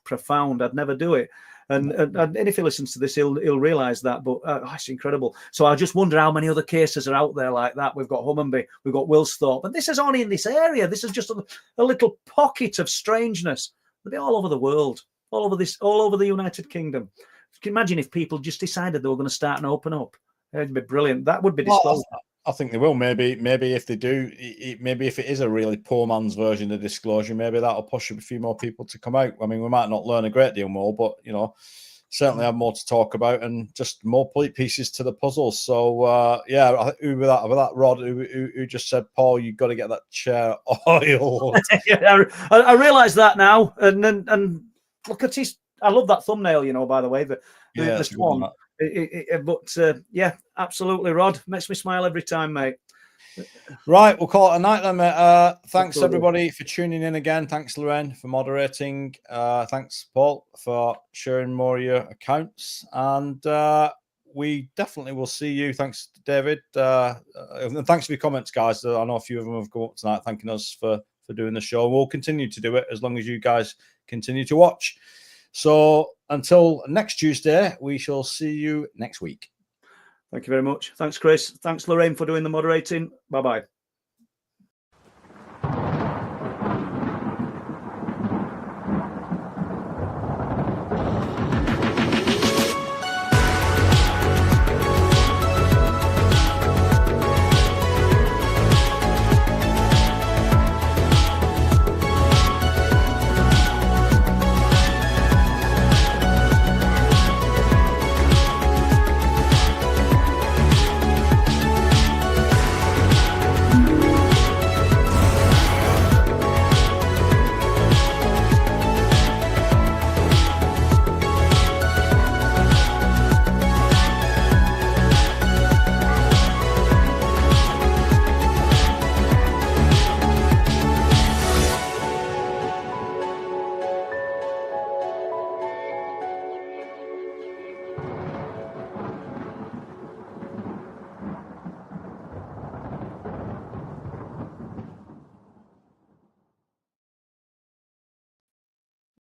profound. I'd never do it. And if he listens to this, he'll realize that. But it's incredible. So I just wonder how many other cases are out there like that. We've got Hummonby, we've got Wilsthorpe, and this is only in this area. This is just a little pocket of strangeness. They'll be all over the world, all over the United Kingdom. Can you imagine if people just decided they were going to start and open up? It'd be brilliant. That would be Well, disclosure. I think they will. Maybe if they do, maybe if it is a really poor man's version of disclosure, maybe that'll push a few more people to come out. I mean, we might not learn a great deal more, but certainly have more to talk about and just more pieces to the puzzle. So yeah, with that Rod who just said, Paul, you've got to get that chair oiled. Yeah, I realise that now, and look at his. I love that thumbnail, by the way, the swan. But yeah, absolutely, Rod. Makes me smile every time, mate. Right, we'll call it a night then, mate. Thanks everybody for tuning in again. Thanks, Lorraine, for moderating. Thanks, Paul, for sharing more of your accounts. And we definitely will see you. Thanks, David. And thanks for your comments, guys. I know a few of them have come up tonight thanking us for doing the show. We'll continue to do it as long as you guys continue to watch. So until next Tuesday, we shall see you next week. Thank you very much. Thanks, Chris. Thanks, Lorraine, for doing the moderating. Bye-bye.